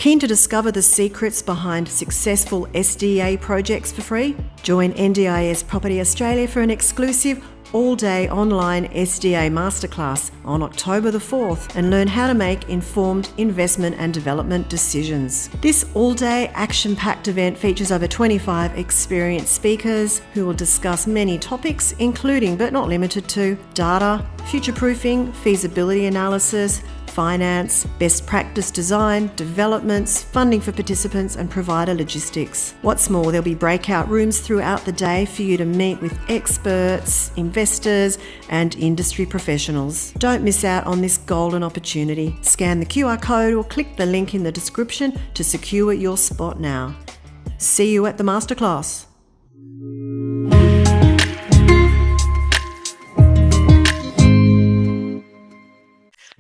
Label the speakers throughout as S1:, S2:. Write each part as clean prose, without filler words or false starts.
S1: Keen to discover the secrets behind successful SDA projects for free? Join NDIS Property Australia for an exclusive all-day online SDA masterclass on October the 4th and learn how to make informed investment and development decisions. This all-day action-packed event features over 25 experienced speakers who will discuss many topics, including but not limited to data, future-proofing, feasibility analysis, finance, best practice design, developments, funding for participants and provider logistics. What's more, there'll be breakout rooms throughout the day for you to meet with experts, investors and industry professionals. Don't miss out on this golden opportunity. Scan the QR code or click the link in the description to secure your spot now. See you at the masterclass.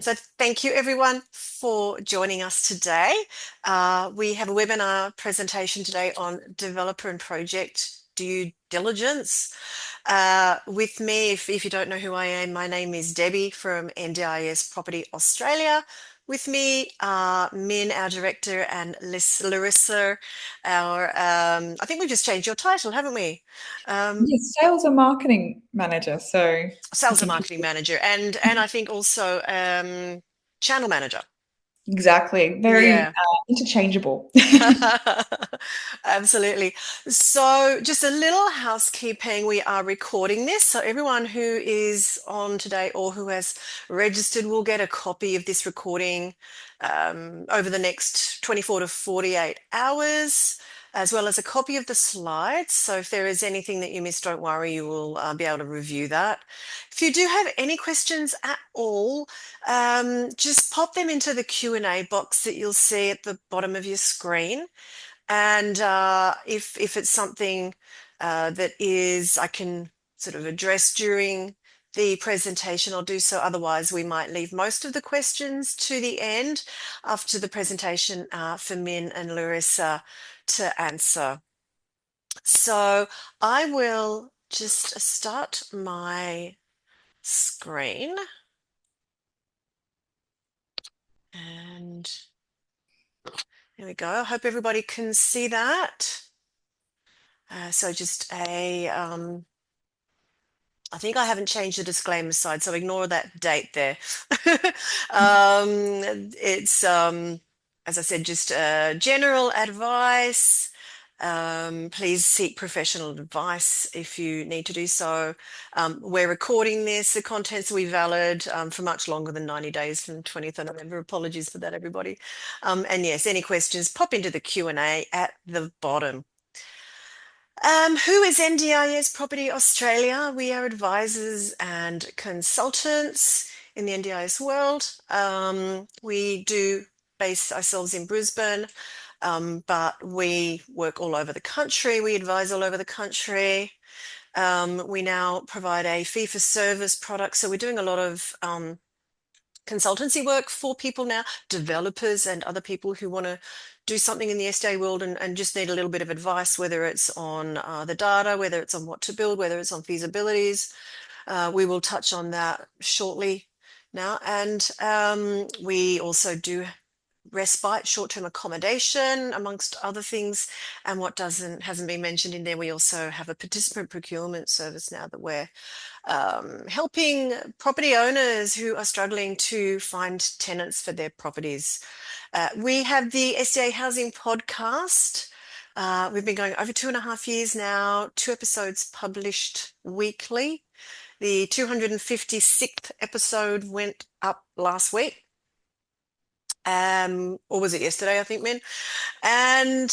S1: So thank you everyone for joining us today. We have a webinar presentation today on developer and project due diligence. With me, if you don't know who I am, my name is Debbie from NDIS Property Australia. With me are Min, our director, and Larissa, our, I think we've just changed your title, haven't we?
S2: Yes, sales and marketing manager. So
S1: sales and marketing manager, and I think also channel manager.
S2: Exactly. Very interchangeable.
S1: Absolutely. So just a little housekeeping. We are recording this. So everyone who is on today or who has registered will get a copy of this recording over the next 24 to 48 hours, as well as a copy of the slides. So if there is anything that you missed, don't worry, you will be able to review that. If you do have any questions at all, just pop them into the Q&A box that you'll see at the bottom of your screen. And if it's something that I can sort of address during the presentation, I'll do so. Otherwise, we might leave most of the questions to the end after the presentation for Min and Larissa to answer. So I will just start my screen. And there we go. I hope everybody can see that. So just I think I haven't changed the disclaimer slide, so ignore that date there. It's, as I said, just general advice. Please seek professional advice if you need to do so. We're recording this. The contents will be valid for much longer than 90 days from 20th of November. Apologies for that, everybody. And yes, any questions, pop into the Q&A at the bottom. Who is NDIS Property Australia? We are advisors and consultants in the NDIS world. We do base ourselves in Brisbane, but we work all over the country. We advise all over the country. We now provide a fee-for-service product. So we're doing a lot of consultancy work for people now, developers and other people who want to do something in the SDA world and just need a little bit of advice, whether it's on the data, whether it's on what to build, whether it's on feasibilities. We will touch on that shortly now. And we also do respite, short-term accommodation, amongst other things. And what hasn't been mentioned in there, we also have a participant procurement service now that we're helping property owners who are struggling to find tenants for their properties. We have the SDA Housing Podcast. We've been going over 2.5 years now, 2 episodes published weekly. The 256th episode went up last week. Or was it yesterday, I think, Min? And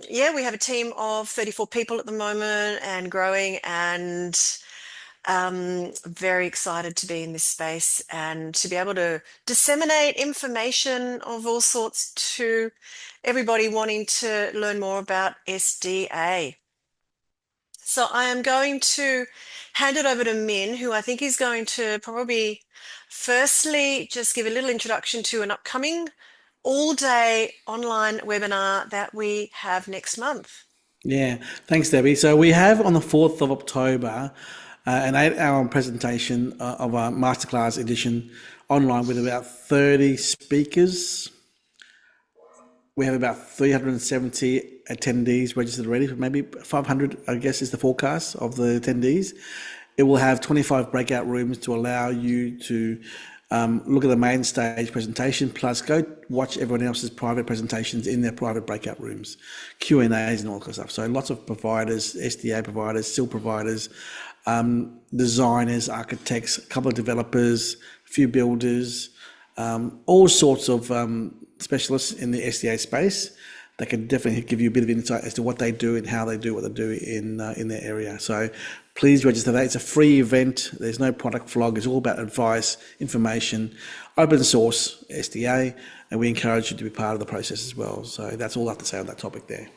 S1: yeah, we have a team of 34 people at the moment and growing, and very excited to be in this space and to be able to disseminate information of all sorts to everybody wanting to learn more about SDA. So I am going to hand it over to Min, who I think is going to probably firstly just give a little introduction to an upcoming all-day online webinar that we have next month.
S3: Yeah, thanks, Debbie. So we have on the 4th of October an 8-hour presentation of our masterclass edition online with about 30 speakers. We have about 370 attendees registered already, maybe 500, I guess, is the forecast of the attendees. It will have 25 breakout rooms to allow you to look at the main stage presentation, plus go watch everyone else's private presentations in their private breakout rooms, Q&As and all that kind of stuff. So lots of providers, SDA providers, SIL providers, designers, architects, a couple of developers, a few builders, all sorts of specialists in the SDA space that can definitely give you a bit of insight as to what they do and how they do what they do in their area. So please register that. It's a free event. There's no product flog. It's all about advice, information, open source SDA, and we encourage you to be part of the process as well. So that's all I have to say on that topic there.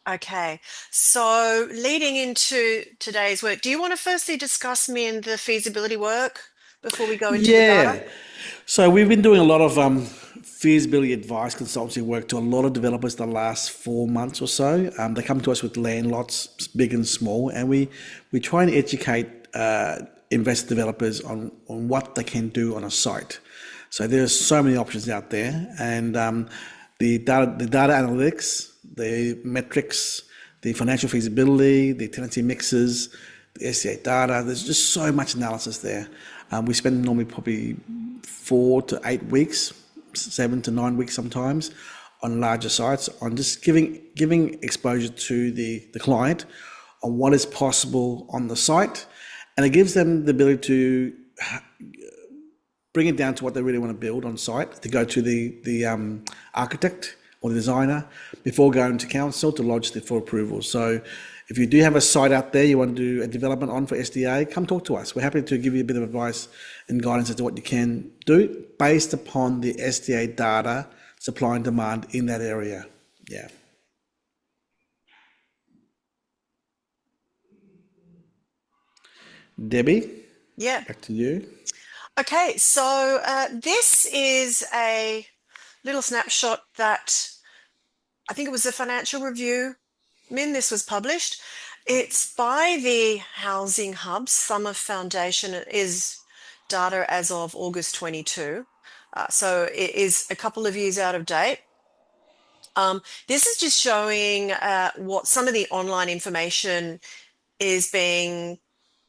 S1: Okay, so leading into today's work, do you want to firstly discuss me and the feasibility work before we go into the data?
S3: So we've been doing a lot of feasibility advice consultancy work to a lot of developers the last 4 months or so. They come to us with land lots, big and small, and we try and educate investor developers on what they can do on a site. So there's so many options out there, and the data analytics, the metrics, the financial feasibility, the tenancy mixes, the SCA data, there's just so much analysis there. We spend normally probably 4 to 8 weeks, 7 to 9 weeks sometimes, on larger sites, on just giving exposure to the client on what is possible on the site, and it gives them the ability to bring it down to what they really want to build on site, to go to the architect or the designer before going to council to lodge for approval. So if you do have a site out there you want to do a development on for SDA, come talk to us. We're happy to give you a bit of advice and guidance as to what you can do based upon the SDA data, supply and demand in that area. Yeah. Debbie?
S1: Yeah.
S3: Back to you.
S1: Okay, so this is a little snapshot that I think it was the Financial Review. This was published. It's by the Housing Hub Summer Foundation. It is data as of August 22. So it is a couple of years out of date. This is just showing what some of the online information is being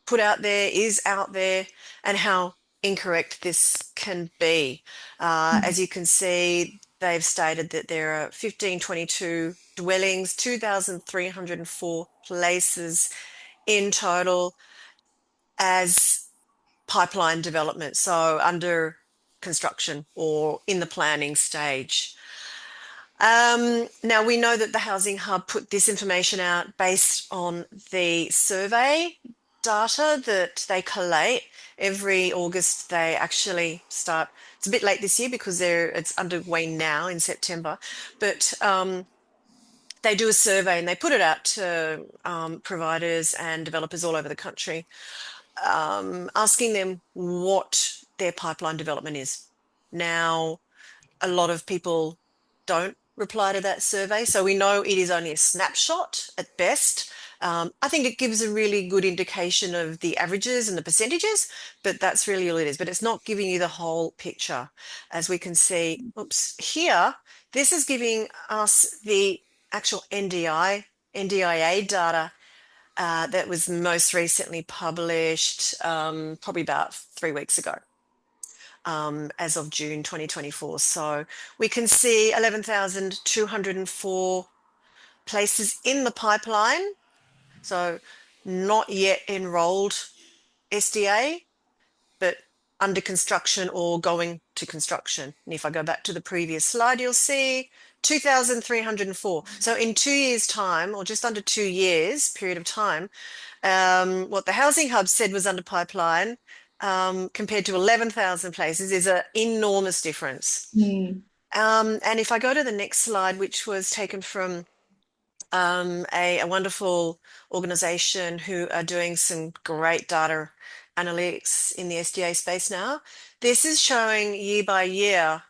S1: put out there, is out there, and how incorrect this can be. As you can see, they've stated that there are 1522 dwellings, 2,304 places in total as pipeline development, so under construction or in the planning stage. Now, we know that the Housing Hub put this information out based on the survey data that they collate. Every August, they actually start. It's a bit late this year because it's underway now in September, but they do a survey and they put it out to providers and developers all over the country, asking them what their pipeline development is. Now, a lot of people don't reply to that survey, so we know it is only a snapshot at best. I think it gives a really good indication of the averages and the percentages, but that's really all it is. But it's not giving you the whole picture. As we can see, here, this is giving us the actual NDIA data that was most recently published probably about 3 weeks ago. As of June 2024. So we can see 11,204 places in the pipeline. So not yet enrolled SDA, but under construction or going to construction. And if I go back to the previous slide, you'll see 2,304. So in 2 years' time, or just under 2 years period of time, what the Housing Hub said was under pipeline, compared to 11,000 places is an enormous difference. And if I go to the next slide, which was taken from a wonderful organization who are doing some great data analytics in the SDA space now, this is showing year by year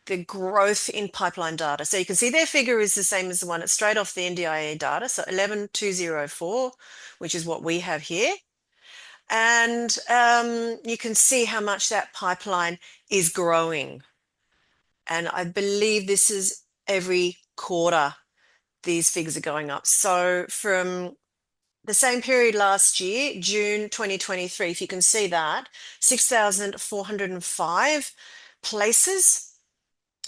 S1: the growth in pipeline data. So you can see their figure is the same as the one. It's straight off the NDIA data, so 11,204, which is what we have here. And you can see how much that pipeline is growing. And I believe this is every quarter, these figures are going up. So from the same period last year, June 2023, if you can see that, 6,405 places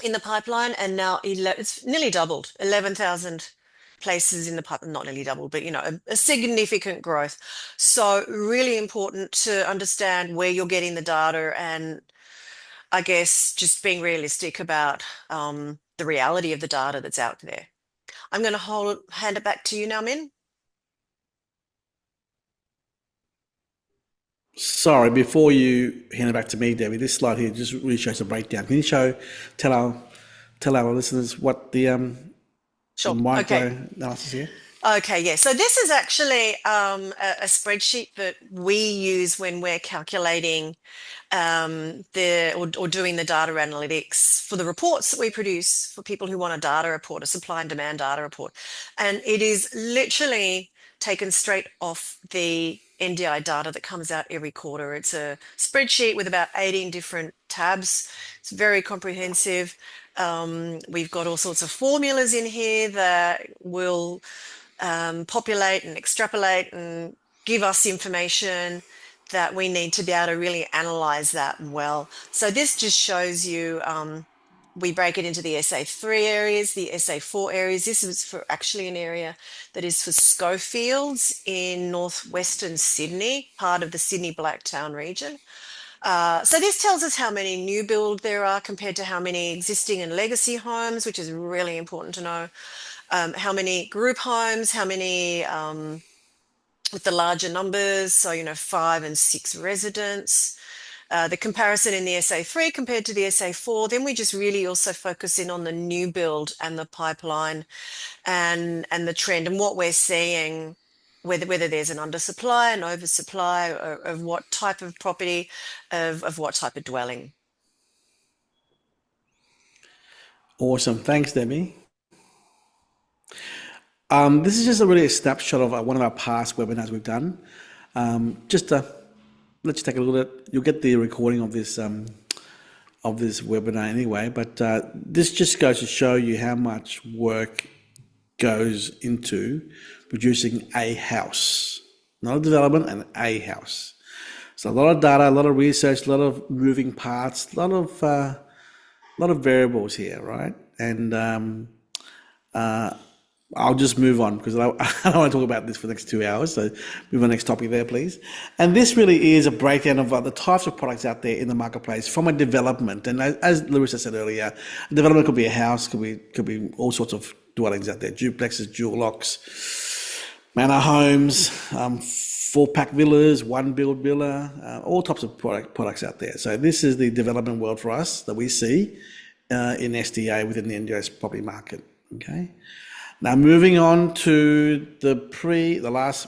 S1: in the pipeline, and now it's nearly doubled, 11,000 places in the pipeline, not nearly doubled, but a significant growth. So really important to understand where you're getting the data, and I guess just being realistic about the reality of the data that's out there. I'm going to hand it back to you now, Min.
S3: Sorry, before you hand it back to me, Debbie, this slide here just really shows a breakdown. Can you tell our listeners what the
S1: Sure.
S3: micro
S1: Okay.
S3: analysis here?
S1: Okay, yeah. So this is actually a spreadsheet that we use when we're calculating or doing the data analytics for the reports that we produce for people who want a data report, a supply and demand data report. And it is literally taken straight off the NDI data that comes out every quarter. It's a spreadsheet with about 18 different tabs. It's very comprehensive. We've got all sorts of formulas in here that will populate and extrapolate and give us information that we need to be able to really analyze that well. So this just shows you, we break it into the SA3 areas, the SA4 areas. This is for actually an area that is for Schofields in northwestern Sydney, part of the Sydney Blacktown region. So this tells us how many new build there are compared to how many existing and legacy homes, which is really important to know. How many group homes, how many with the larger numbers, so 5 and 6 residents. The comparison in the SA3 compared to the SA4, then we just really also focus in on the new build and the pipeline and the trend and what we're seeing, whether there's an undersupply, an oversupply of what type of property, of what type of dwelling.
S3: Awesome. Thanks, Debbie. This is just really a snapshot of one of our past webinars we've done. Just to let you take a look at it. You'll get the recording of this webinar anyway, but this just goes to show you how much work goes into producing a house, not a development, and a house. So a lot of data, a lot of research, a lot of moving parts, a lot of variables here, right? And I'll just move on because I don't want to talk about this for the next 2 hours. So move on to the next topic there, please. And this really is a breakdown of the types of products out there in the marketplace from a development. And as Larissa said earlier, a development could be a house, could be all sorts of dwellings out there, duplexes, dual locks, manor homes, 4-pack villas, one build villa, all types of products out there. So this is the development world for us that we see in SDA within the NDIS property market. Okay. Now moving on to the last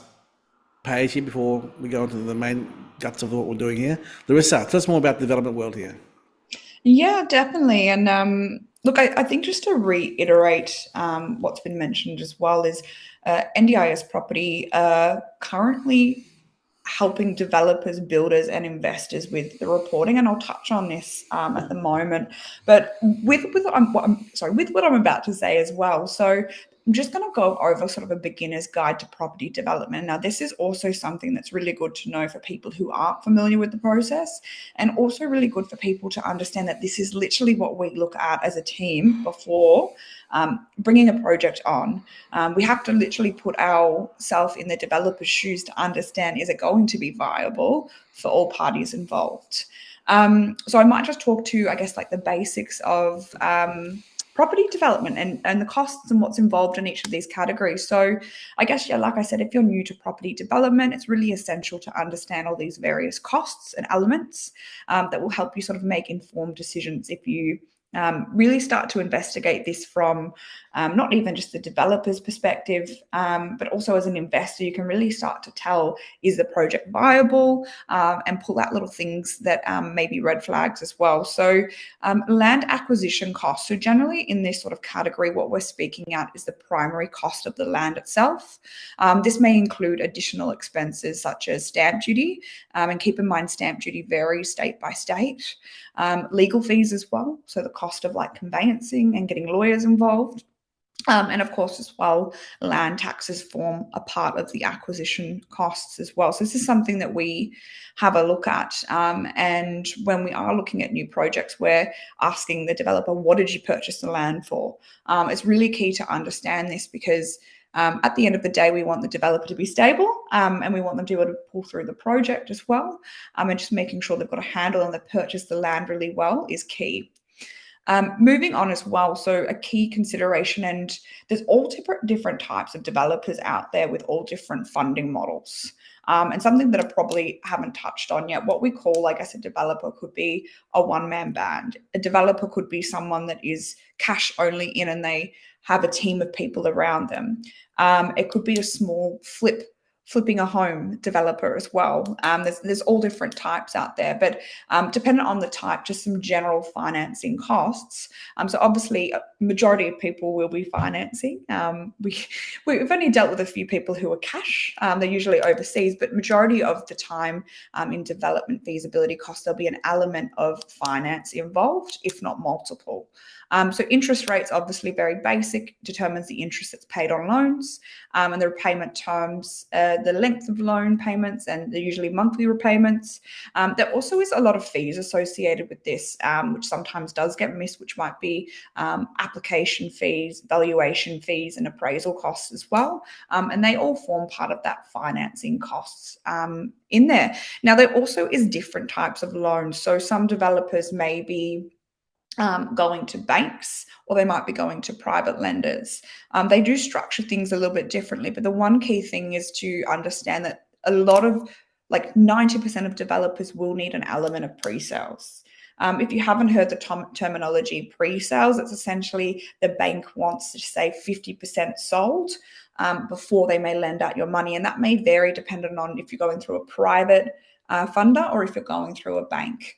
S3: page here before we go into the main guts of what we're doing here. Larissa, tell us more about the development world here.
S2: Yeah, definitely. And look, I think just to reiterate what's been mentioned as well is NDIS property currently helping developers, builders, and investors with the reporting, and I'll touch on this at the moment. But with what I'm about to say as well. So I'm just going to go over sort of a beginner's guide to property development. Now, this is also something that's really good to know for people who aren't familiar with the process, and also really good for people to understand that this is literally what we look at as a team before bringing a project on. We have to literally put ourselves in the developer's shoes to understand, is it going to be viable for all parties involved? So I might just talk to, I guess, like the basics of property development and the costs and what's involved in each of these categories. So I guess, yeah, like I said, if you're new to property development, it's really essential to understand all these various costs and elements that will help you sort of make informed decisions if you really start to investigate this from not even just the developer's perspective, but also as an investor, you can really start to tell, is the project viable, and pull out little things that may be red flags as well. So land acquisition costs. So generally in this sort of category, what we're speaking at is the primary cost of the land itself. This may include additional expenses such as stamp duty, and keep in mind stamp duty varies state by state. legal fees as well, so the cost of like conveyancing and getting lawyers involved. And of course, as well, land taxes form a part of the acquisition costs as well. So this is something that we have a look at. And when we are looking at new projects, we're asking the developer, what did you purchase the land for? It's really key to understand this because at the end of the day, we want the developer to be stable and we want them to be able to pull through the project as well. And just making sure they've got a handle on they purchase the land really well is key. Moving on as well, so a key consideration, and there's all different types of developers out there with all different funding models. And something that I probably haven't touched on yet, what we call, like I said, developer could be a one-man band. A developer could be someone that is cash only in and they have a team of people around them. It could be a small flipping a home developer as well. There's all different types out there, but dependent on the type, just some general financing costs. So obviously, a majority of people will be financing. We've only dealt with a few people who are cash. They're usually overseas, but majority of the time in development feasibility costs, there'll be an element of finance involved, if not multiple. So interest rates, obviously very basic, determines the interest that's paid on loans and the repayment terms, the length of loan payments, and they're usually monthly repayments. There also is a lot of fees associated with this, which sometimes does get missed, which might be application fees, valuation fees, and appraisal costs as well. And they all form part of that financing costs in there. Now, there also is different types of loans. So some developers may be going to banks, or they might be going to private lenders. They do structure things a little bit differently, but the one key thing is to understand that a lot of, like 90% of developers will need an element of pre-sales. If you haven't heard the terminology pre-sales, it's essentially the bank wants to say 50% sold before they may lend out your money. And that may vary depending on if you're going through a private funder or if you're going through a bank.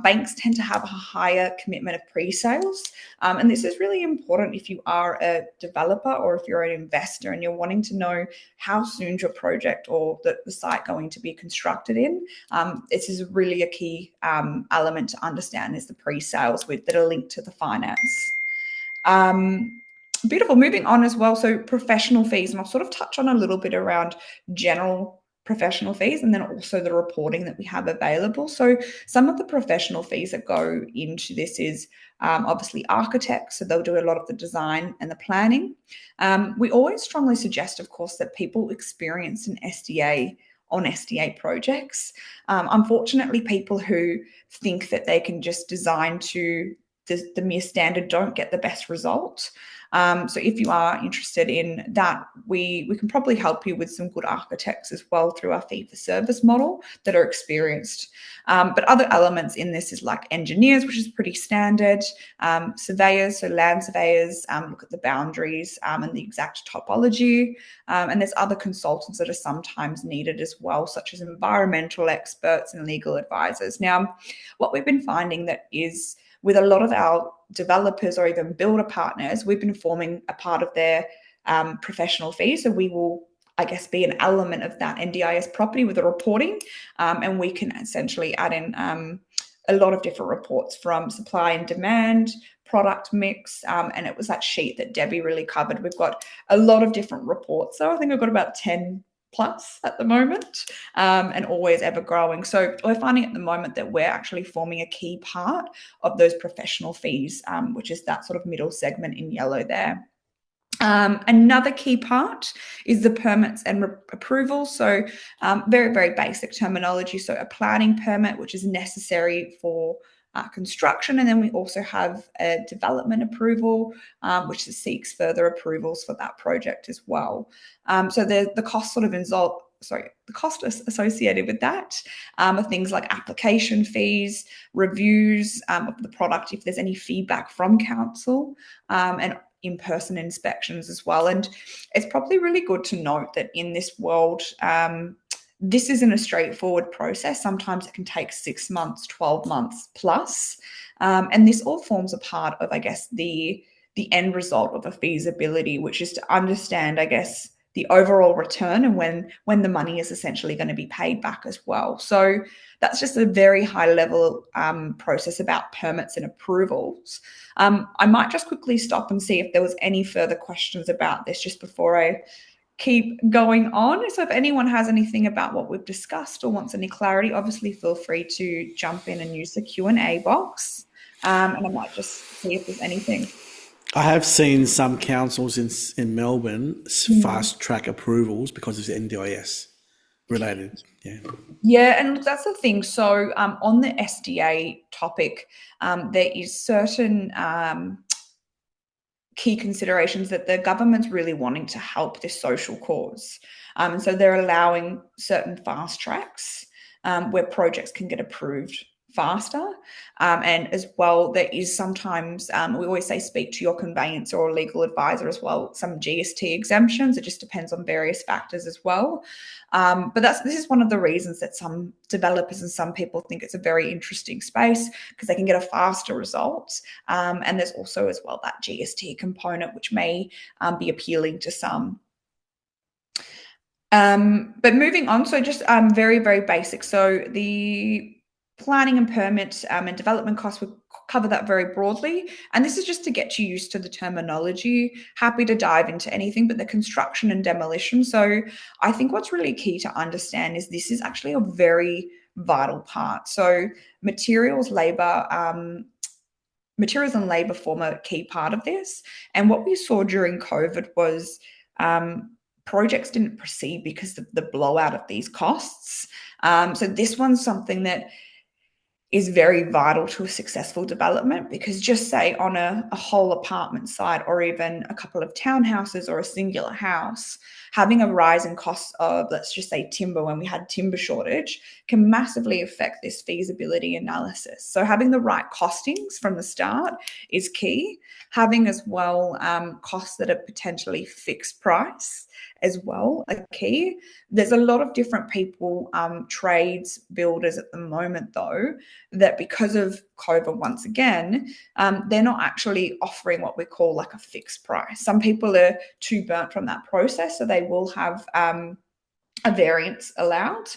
S2: Banks tend to have a higher commitment of pre-sales. And this is really important if you are a developer or if you're an investor and you're wanting to know how soon your project or the site going to be constructed in. This is really a key element to understand is the pre-sales that are linked to the finance. Beautiful. Moving on as well. So professional fees, and I'll sort of touch on a little bit around general professional fees and then also the reporting that we have available. So some of the professional fees that go into this is obviously architects. So they'll do a lot of the design and the planning. We always strongly suggest, of course, that people experience an SDA on SDA projects. Unfortunately, people who think that they can just design to the mere standard don't get the best result. So if you are interested in that, we can probably help you with some good architects as well through our fee-for-service model that are experienced. But other elements in this is like engineers, which is pretty standard, surveyors, so land surveyors, look at the boundaries and the exact topology. And there's other consultants that are sometimes needed as well, such as environmental experts and legal advisors. Now, what we've been finding that is with a lot of our developers or even builder partners, we've been forming a part of their professional fees. So we will, I guess, be an element of that NDIS property with the reporting. And we can essentially add in a lot of different reports from supply and demand, product mix. And it was that sheet that Debbie really covered. We've got a lot of different reports. So I think we've got about 10 plus at the moment and always ever growing. So we're finding at the moment that we're actually forming a key part of those professional fees, which is that sort of middle segment in yellow there. Another key part is the permits and approvals. So very, very basic terminology. So a planning permit, which is necessary for construction. And then we also have a development approval, which seeks further approvals for that project as well. So the cost sort of the cost associated with that are things like application fees, reviews of the product, if there's any feedback from council, and in-person inspections as well. And it's probably really good to note that in this world, this isn't a straightforward process. Sometimes it can take 6 months, 12 months plus. And this all forms a part of, I guess, the end result of a feasibility, which is to understand, I guess, the overall return and when the money is essentially going to be paid back as well. So that's just a very high level process about permits and approvals. I might just quickly stop and see if there was any further questions about this just before I keep going on. So if anyone has anything about what we've discussed or wants any clarity, obviously feel free to jump in and use the Q&A box. And I might just see if there's anything.
S3: I have seen some councils in Melbourne fast track approvals because it's NDIS related. Yeah.
S2: Yeah, and look, that's the thing. So on the SDA topic, there is certain key considerations that the government's really wanting to help this social cause. And so they're allowing certain fast tracks where projects can get approved faster. And as well, there is sometimes, we always say speak to your conveyancer or legal advisor as well, some GST exemptions. It just depends on various factors as well. But this is one of the reasons that some developers and some people think it's a very interesting space because they can get a faster result. And there's also as well that GST component, which may be appealing to some. But moving on, so just very, very basic. So the planning and permit and development costs, we cover that very broadly. And this is just to get you used to the terminology. Happy to dive into anything, but the construction and demolition. So I think what's really key to understand is this is actually a very vital part. So materials and labor form a key part of this. And what we saw during COVID was projects didn't proceed because of the blowout of these costs. So this one's something that is very vital to a successful development, because just say on a whole apartment site or even a couple of townhouses or a singular house, having a rise in costs of, let's just say, timber, when we had timber shortage, can massively affect this feasibility analysis. So having the right costings from the start is key. Having as well costs that are potentially fixed price as well are key. There's a lot of different people, trades, builders at the moment though, that because of COVID once again, they're not actually offering what we call like a fixed price. Some people are too burnt from that process, so they will have a variance allowed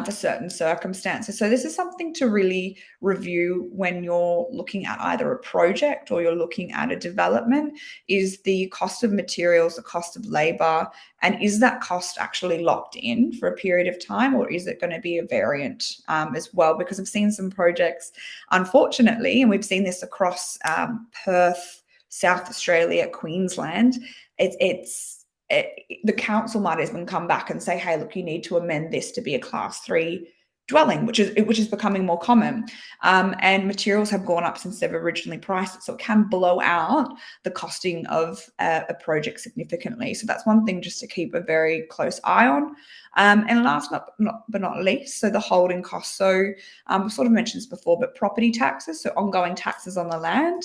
S2: for certain circumstances. So this is something to really review when you're looking at either a project or you're looking at a development, is the cost of materials, the cost of labor, and is that cost actually locked in for a period of time, or is it going to be a variant as well? Because I've seen some projects, unfortunately, and we've seen this across Perth, South Australia, Queensland, the council might even come back and say, hey, look, you need to amend this to be a class 3 dwelling, which is becoming more common. And materials have gone up since they've originally priced it. So it can blow out the costing of a project significantly. So that's one thing just to keep a very close eye on. And last but not least, so the holding costs. So we sort of mentioned this before, but property taxes, so ongoing taxes on the land.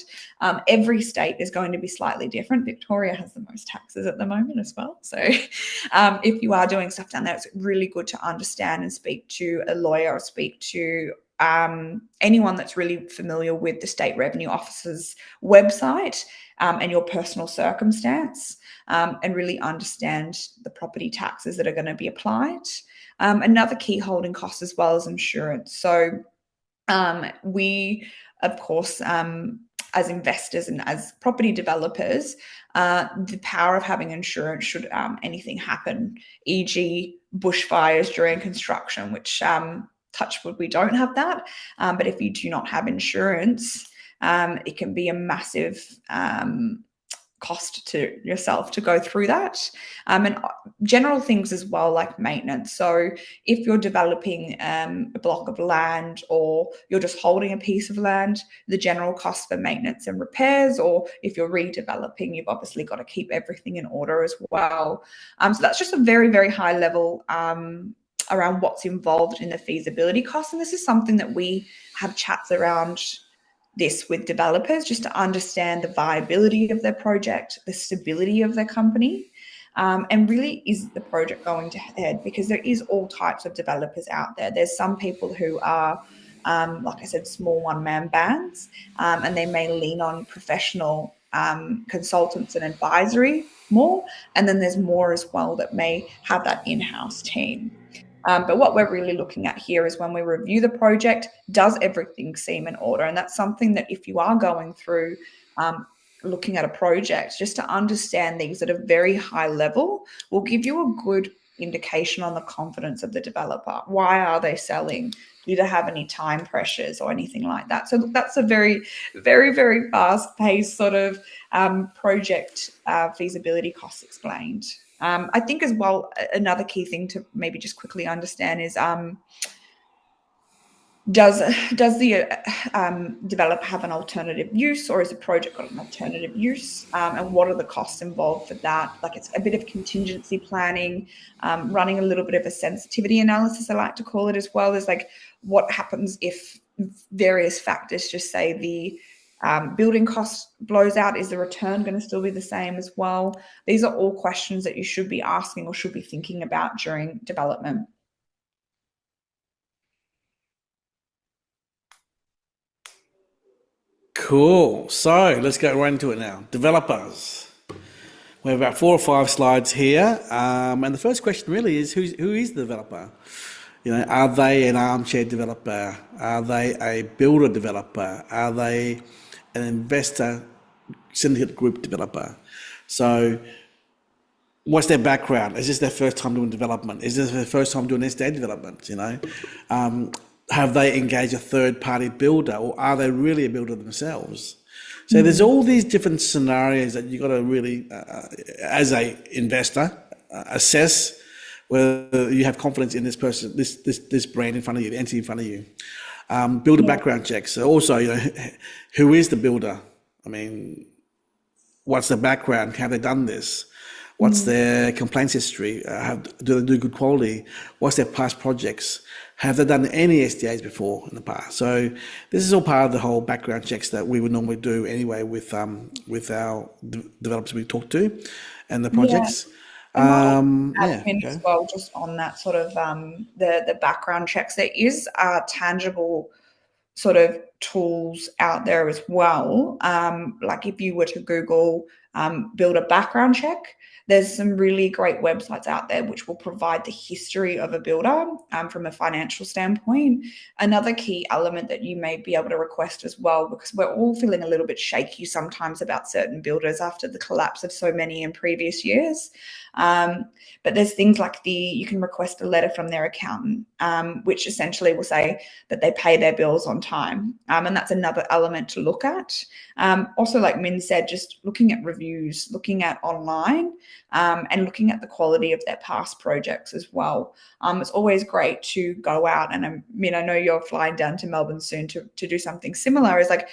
S2: Every state is going to be slightly different. Victoria has the most taxes at the moment as well. So if you are doing stuff down there, it's really good to understand and speak to a lawyer or speak to anyone that's really familiar with the State Revenue Office's website and your personal circumstance, and really understand the property taxes that are going to be applied. Another key holding cost as well is insurance. So we, of course, as investors and as property developers, the power of having insurance should anything happen, e.g. bushfires during construction, which touch wood, we don't have that. But if you do not have insurance, it can be a massive cost to yourself to go through that. And general things as well, like maintenance. So if you're developing a block of land, or you're just holding a piece of land, the general cost for maintenance and repairs, or if you're redeveloping, you've obviously got to keep everything in order as well. So that's just a very, very high level around what's involved in the feasibility cost. And this is something that we have chats around this with developers, just to understand the viability of their project, the stability of their company, and really, is the project going to head? Because there is all types of developers out there. There's some people who are, like I said, small one-man bands, and they may lean on professional consultants and advisory more. And then there's more as well that may have that in-house team. But what we're really looking at here is when we review the project, does everything seem in order? And that's something that if you are going through looking at a project, just to understand these at a very high level will give you a good indication on the confidence of the developer. Why are they selling? Do they have any time pressures or anything like that? So that's a very, very, very fast-paced sort of project feasibility costs explained. I think as well, another key thing to maybe just quickly understand is does the developer have an alternative use, or is the project got an alternative use? And what are the costs involved for that? Like, it's a bit of contingency planning, running a little bit of a sensitivity analysis, I like to call it, as well as like what happens if various factors, just say the building cost blows out, is the return going to still be the same as well? These are all questions that you should be asking or should be thinking about during development.
S3: Cool. So let's get right into it now. Developers. We have about 4 or 5 slides here. And the first question really is, who is the developer? You know, are they an armchair developer? Are they a builder developer? Are they an investor syndicate group developer? So what's their background? Is this their first time doing development? Is this their first time doing estate development? You know, have they engaged a third-party builder, or are they really a builder themselves? So there's all these different scenarios that you got to really, as a investor, assess whether you have confidence in this person, this brand in front of you, the entity in front of you. Build a background check. So also, you know, who is the builder? I mean, what's the background? Have they done this? What's their complaints history? Do they do good quality? What's their past projects? Have they done any SDAs before in the past? So this is all part of the whole background checks that we would normally do anyway with our developers we talk to and the projects.
S2: As well, just on that sort of the background checks, there is tangible sort of tools out there as well. Like if you were to Google build a background check, there's some really great websites out there which will provide the history of a builder from a financial standpoint. Another key element that you may be able to request as well, because we're all feeling a little bit shaky sometimes about certain builders after the collapse of so many in previous years. But there's things like you can request a letter from their accountant, which essentially will say that they pay their bills on time. And that's another element to look at. Also, like Min said, just looking at reviews, looking at online, and looking at the quality of their past projects as well. It's always great to go out, and I mean, I know you're flying down to Melbourne soon to do something similar, is like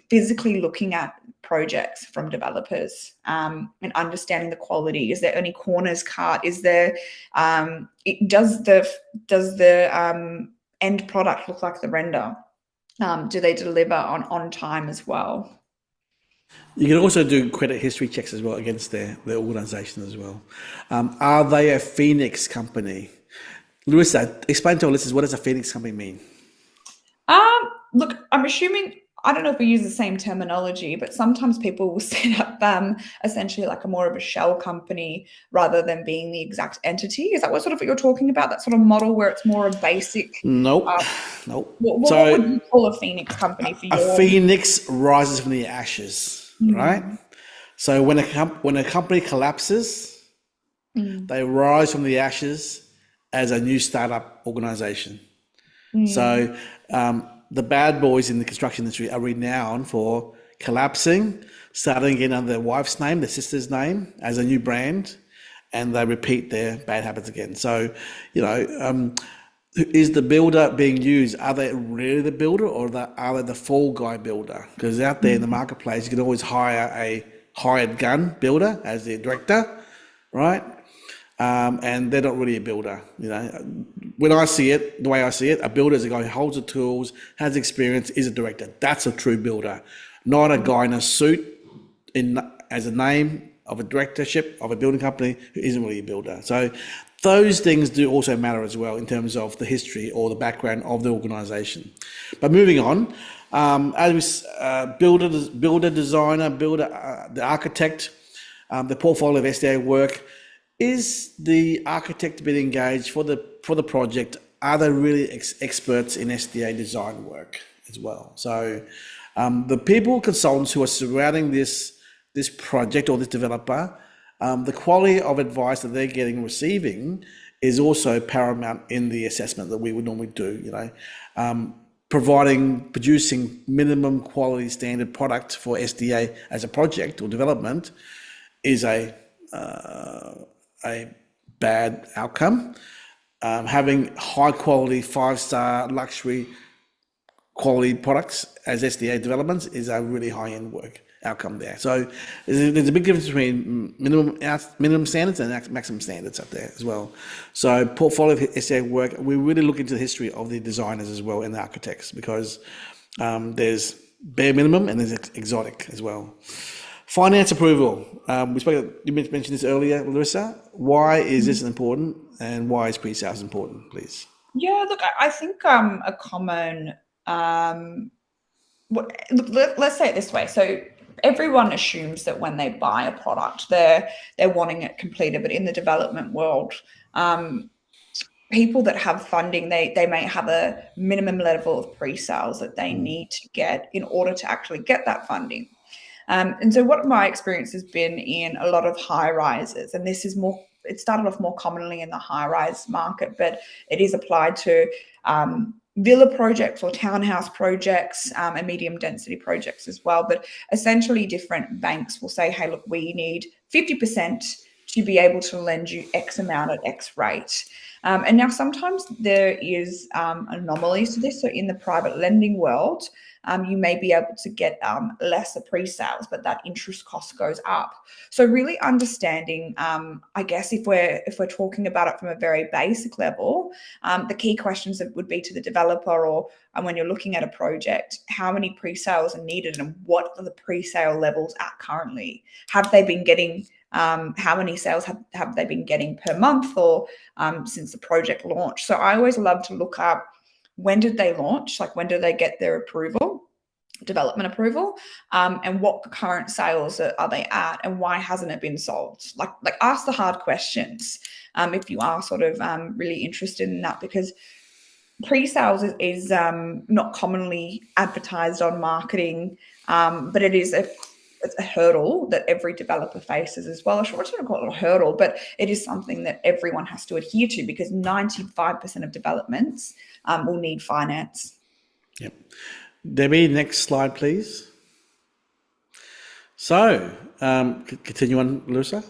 S2: physically looking at projects from developers and understanding the quality. Is there any corners cut? Is there does the end product look like the render? Do they deliver on time as well?
S3: You can also do credit history checks as well against their organisation as well. Are they a Phoenix company? Larissa, explain to our listeners, what does a Phoenix company mean?
S2: Look, I'm assuming, I don't know if we use the same terminology, but sometimes people will set up essentially like a more of a shell company rather than being the exact entity. Is that what you're talking about? That sort of model where it's more a basic?
S3: Nope.
S2: What would you call a Phoenix company for you?
S3: A Phoenix rises from the ashes, right? So when a company collapses, they rise from the ashes as a new startup organization. So the bad boys in the construction industry are renowned for collapsing, starting again under their wife's name, their sister's name, as a new brand, and they repeat their bad habits again. So, you know, is the builder being used? Are they really the builder, or are they the fall guy builder? Because out there in the marketplace, you can always hire a hired gun builder as the director, right? And they're not really a builder. You know, when I see it, the way I see it, a builder is a guy who holds the tools, has experience, is a director. That's a true builder, not a guy in a suit as a name of a directorship of a building company who isn't really a builder. So those things do also matter as well in terms of the history or the background of the organisation. But moving on, Builder, designer, the architect, the portfolio of SDA work. Is the architect being engaged for the project? Are they really experts in SDA design work as well? So the consultants who are surrounding this project or this developer, the quality of advice that they're receiving is also paramount in the assessment that we would normally do. Producing minimum quality standard product for SDA as a project or development is a bad outcome. Having high quality 5-star luxury quality products as SDA developments is a really high end work outcome there. So there's a big difference between minimum standards and maximum standards up there as well. So portfolio of SDA work, we really look into the history of the designers as well and the architects, because there's bare minimum and there's exotic as well. Finance approval. You mentioned this earlier, Larissa. Why is this important, and why is pre-sales important, please?
S2: Yeah, look, I think a common, let's say it this way. So everyone assumes that when they buy a product, they're wanting it completed. But in the development world, people that have funding, they may have a minimum level of pre-sales that they need to get in order to actually get that funding. And so what my experience has been in a lot of high rises, and this is it started off more commonly in the high rise market, but it is applied to villa projects or townhouse projects and medium density projects as well. But essentially different banks will say, hey, look, we need 50% to be able to lend you X amount at X rate. And now sometimes there is anomalies to this. So in the private lending world, you may be able to get lesser pre-sales, but that interest cost goes up. So really understanding, I guess if we're talking about it from a very basic level, the key questions that would be to the developer or when you're looking at a project, how many pre-sales are needed and what are the pre-sale levels at currently? Have they been getting how many sales have they been getting per month or since the project launched? So I always love to look up, when did they launch? Like, when did they get their approval, development approval, and what current sales are they at, and why hasn't it been sold? Like ask the hard questions if you are sort of really interested in that, because pre-sales is not commonly advertised on marketing, but it is it's a hurdle that every developer faces as well. I shouldn't call it a hurdle, but it is something that everyone has to adhere to, because 95% of developments will need finance.
S3: Yep. Debbie, next slide, please. So, continue on, Larissa.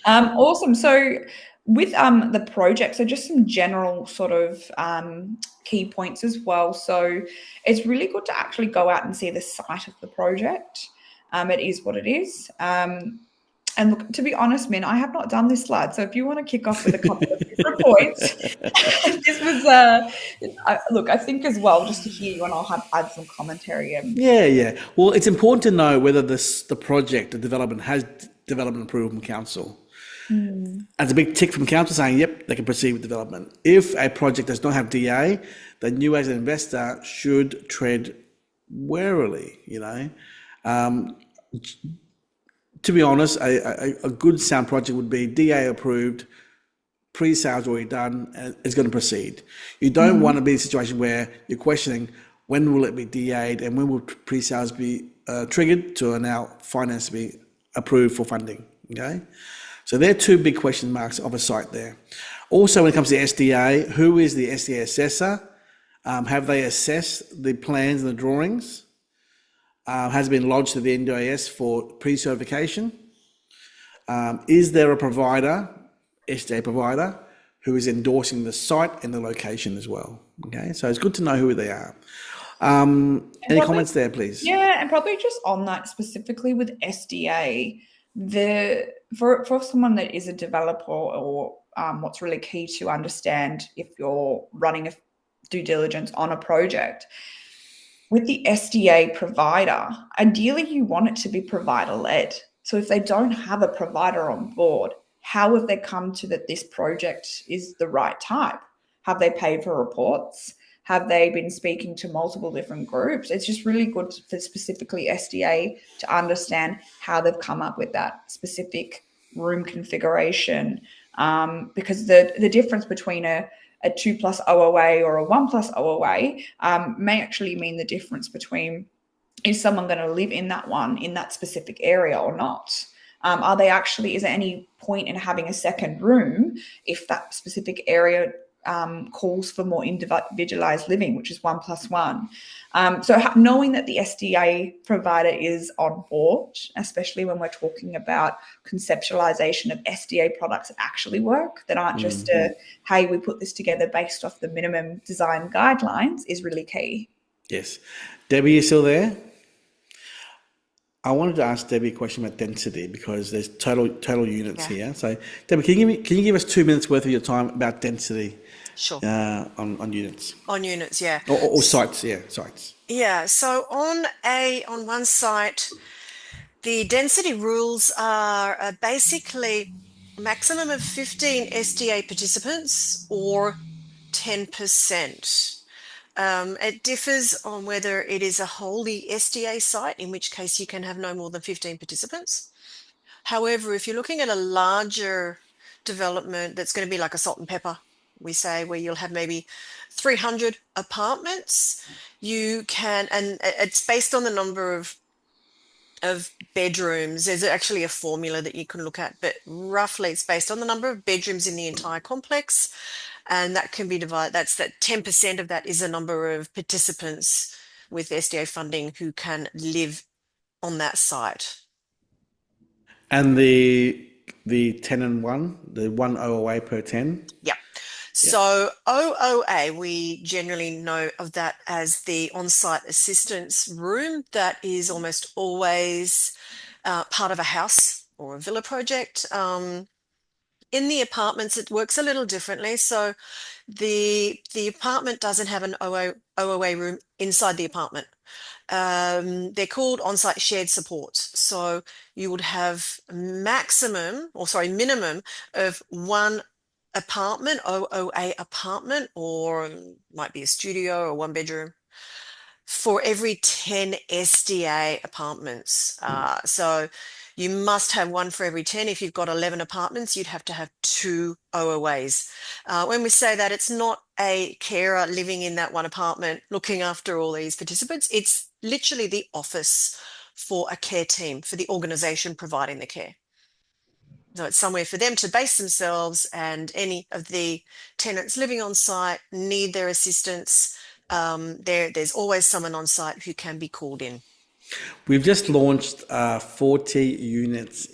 S2: Awesome. So with the project, so just some general sort of key points as well. So it's really good to actually go out and see the site of the project. It is what it is. And look, to be honest, Min, I have not done this slide. So if you want to kick off with a couple of different points, this was, look, I think as well, just to hear you, and I'll add some commentary.
S3: Yeah. Well, it's important to know whether the project, the development, has development approval from council. As a big tick from council saying, yep, they can proceed with development. If a project does not have DA, then you as an investor should tread warily, To be honest, a good sound project would be DA approved, pre-sales already done, and it's going to proceed. You don't want to be in a situation where you're questioning, when will it be DA'd and when will pre-sales be triggered to allow finance to be approved for funding, okay? So there are two big question marks of a site there. Also, when it comes to SDA, who is the SDA assessor? Have they assessed the plans and the drawings? Has it been lodged to the NDIS for pre-certification? Is there a provider, SDA provider, who is endorsing the site and the location as well? Okay, so it's good to know who they are. Any comments there, please?
S2: Yeah, and probably just on that specifically with SDA, for someone that is a developer or what's really key to understand if you're running a due diligence on a project, with the SDA provider, ideally you want it to be provider-led. So if they don't have a provider on board, how have they come to that this project is the right type? Have they paid for reports? Have they been speaking to multiple different groups? It's just really good for specifically SDA to understand how they've come up with that specific room configuration, because the difference between a 2+ OOA or a 1+ OOA may actually mean the difference between, is someone going to live in that one in that specific area or not? Is there any point in having a second room if that specific area calls for more individualized living, which is 1+1? So knowing that the SDA provider is on board, especially when we're talking about conceptualization of SDA products that actually work, that aren't just hey, we put this together based off the minimum design guidelines, is really key.
S3: Yes. Debbie, you still there? I wanted to ask Debbie a question about density because there's total units here. So, Debbie, can you give us 2 minutes worth of your time about density?
S1: Sure.
S3: On units.
S1: On units, yeah.
S3: Or sites, sites.
S1: Yeah. So on one site, the density rules are basically maximum of 15 SDA participants or 10%. It differs on whether it is a wholly SDA site, in which case you can have no more than 15 participants. However, if you're looking at a larger development that's going to be like a Salt and Pepper, we say, where you'll have maybe 300 apartments, you can, and it's based on the number of bedrooms. There's actually a formula that you can look at, but roughly it's based on the number of bedrooms in the entire complex. And that can be divided, that's that 10% of that is a number of participants with SDA funding who can live on that site.
S3: And the 10 and 1, the 1 OOA per 10?
S1: Yeah. So OOA, we generally know of that as the on-site assistance room. That is almost always part of a house or a villa project. In the apartments, it works a little differently. So the apartment doesn't have an OOA room inside the apartment. They're called on-site shared supports. So you would have minimum of one apartment, OOA apartment, or might be a studio or 1 bedroom for every 10 SDA apartments. So you must have one for every 10. If you've got 11 apartments, you'd have to have 2 OOAs. When we say that, it's not a carer living in that one apartment looking after all these participants. It's literally the office for a care team, for the organisation providing the care. So it's somewhere for them to base themselves, and any of the tenants living on site need their assistance. There's always someone on site who can be called in.
S3: We've just launched 40 units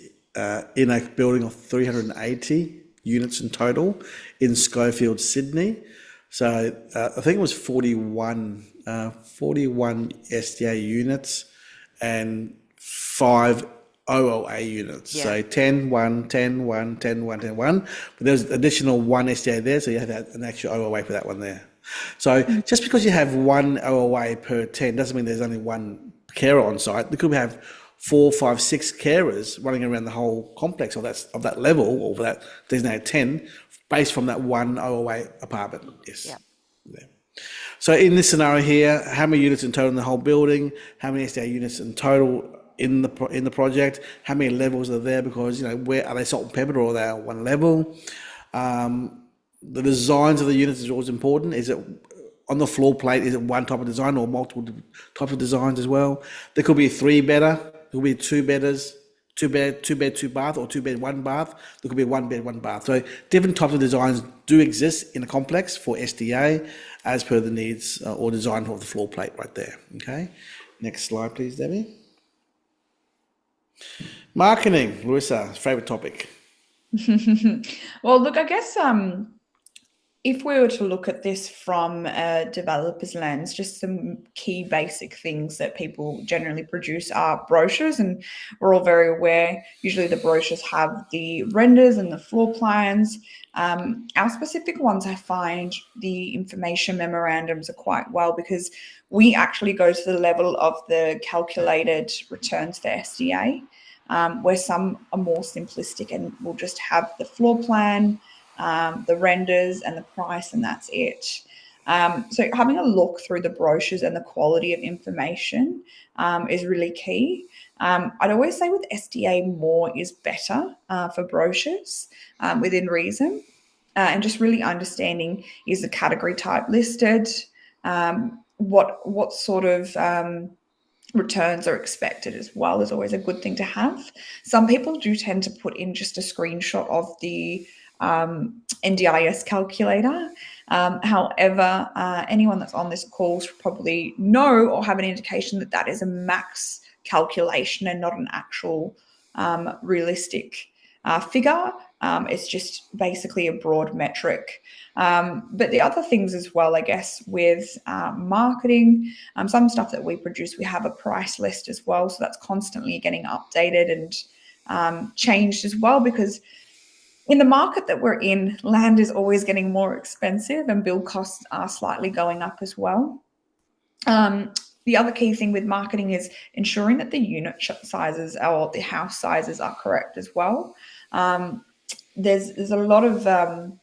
S3: in a building of 380 units in total in Schofield, Sydney. So I think it was 41 SDA units and 5 OOA units. So 10, 1, 10, 1, 10, 1, 10, 1. But there's additional 1 SDA there, so you have an actual OOA for that one there. So just because you have 1 OOA per 10 doesn't mean there's only 1 carer on site. There could have 4, 5, 6 carers running around the whole complex of that level, or that designated 10, based from that 1 OOA apartment. Yes. Yeah. So in this scenario here, how many units in total in the whole building? How many SDA units in total in the project? How many levels are there? Because where are they salt and pepper, or are they at one level? The designs of the units is always important. Is it on the floor plate? Is it one type of design or multiple types of designs as well? There could be a 3-bedder. There could be 2-bedders, 2-bed, 2 bath, or 2-bed, 1 bath. There could be 1 bed, 1 bath. So different types of designs do exist in a complex for SDA as per the needs or design of the floor plate right there. Okay. Next slide, please, Debbie. Marketing, Larissa, favorite topic.
S2: Well, look, I guess if we were to look at this from a developer's lens, just some key basic things that people generally produce are brochures, and we're all very aware, usually the brochures have the renders and the floor plans. Our specific ones, I find the information memorandums are quite well, because we actually go to the level of the calculated returns for SDA, where some are more simplistic and will just have the floor plan, the renders and the price, and that's it. So having a look through the brochures and the quality of information is really key. I'd always say with SDA, more is better for brochures within reason. And just really understanding, is the category type listed? What sort of returns are expected as well is always a good thing to have. Some people do tend to put in just a screenshot of the NDIS calculator. However, anyone that's on this call should probably know or have an indication that that is a max calculation and not an actual realistic figure. It's just basically a broad metric. But the other things as well, I guess, with marketing, some stuff that we produce, we have a price list as well. So that's constantly getting updated and changed as well, because in the market that we're in, land is always getting more expensive and build costs are slightly going up as well. The other key thing with marketing is ensuring that the unit sizes or the house sizes are correct as well. There's a lot of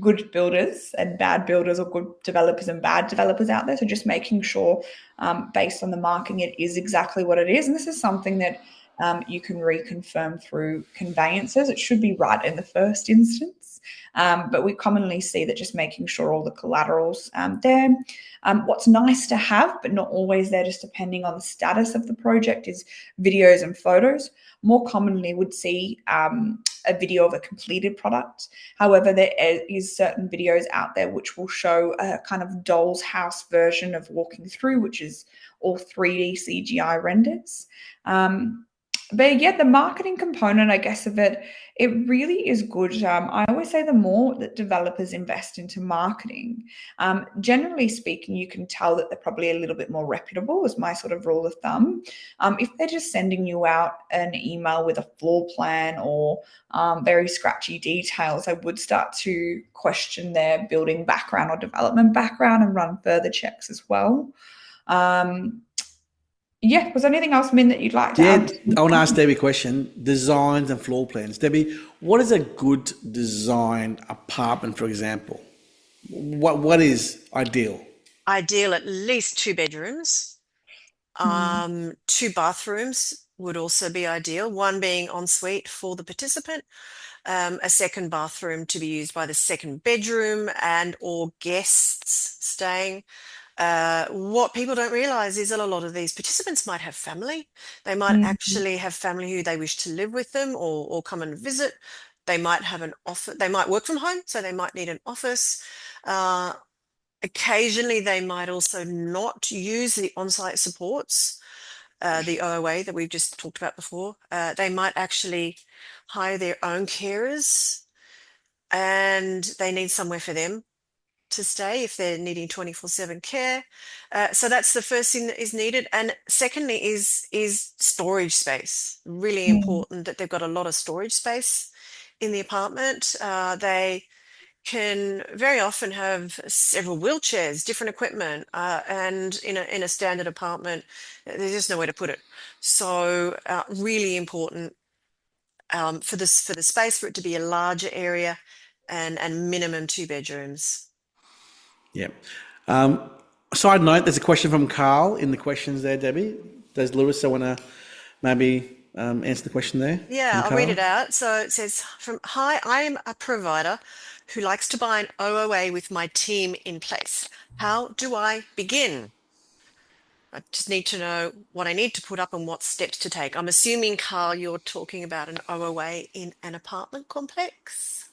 S2: good builders and bad builders, or good developers and bad developers out there. So just making sure based on the marketing, it is exactly what it is. And this is something that you can reconfirm through conveyances. It should be right in the first instance. But we commonly see that just making sure all the collateral's there. What's nice to have, but not always there, just depending on the status of the project, is videos and photos. More commonly would see a video of a completed product. However, there is certain videos out there which will show a kind of doll's house version of walking through, which is all 3D CGI renders. But yeah, the marketing component, I guess, of it, it really is good. I always say the more that developers invest into marketing, generally speaking, you can tell that they're probably a little bit more reputable, is my sort of rule of thumb. If they're just sending you out an email with a floor plan or very scratchy details, I would start to question their building background or development background and run further checks as well. Yeah, was there anything else, Min, that you'd like to add?
S3: I want to ask Debbie a question. Designs and floor plans. Debbie, what is a good design apartment, for example? What is ideal?
S1: Ideal, at least 2 bedrooms. 2 bathrooms would also be ideal, one being ensuite for the participant, a second bathroom to be used by the second bedroom and or guests staying. What people don't realize is that a lot of these participants might have family. They might actually have family who they wish to live with them or come and visit. They might have an office. They might work from home, so they might need an office. Occasionally, they might also not use the on-site supports, the OOA that we've just talked about before. They might actually hire their own carers, and they need somewhere for them to stay if they're needing 24/7 care. So that's the first thing that is needed. And secondly is storage space. Really important that they've got a lot of storage space in the apartment. They can very often have several wheelchairs, different equipment, and in a standard apartment, there's just nowhere to put it. So really important for the space, for it to be a larger area and minimum 2 bedrooms.
S3: Yeah. Side note, there's a question from Carl in the questions there, Debbie. Does Larissa want to maybe answer the question there?
S1: Yeah, I'll read it out. So it says, hi, I am a provider who likes to buy an OOA with my team in place. How do I begin? I just need to know what I need to put up and what steps to take. I'm assuming, Carl, you're talking about an OOA in an apartment complex?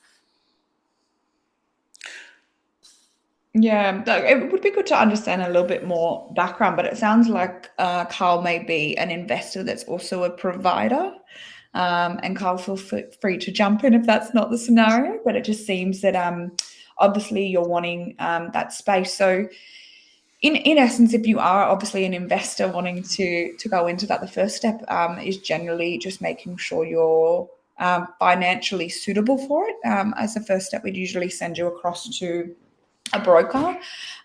S2: Yeah, it would be good to understand a little bit more background, but it sounds like Carl may be an investor that's also a provider. And Carl, feel free to jump in if that's not the scenario, but it just seems that obviously you're wanting that space. So in essence, if you are obviously an investor wanting to go into that, the first step is generally just making sure you're financially suitable for it. As the first step, we'd usually send you across to a broker.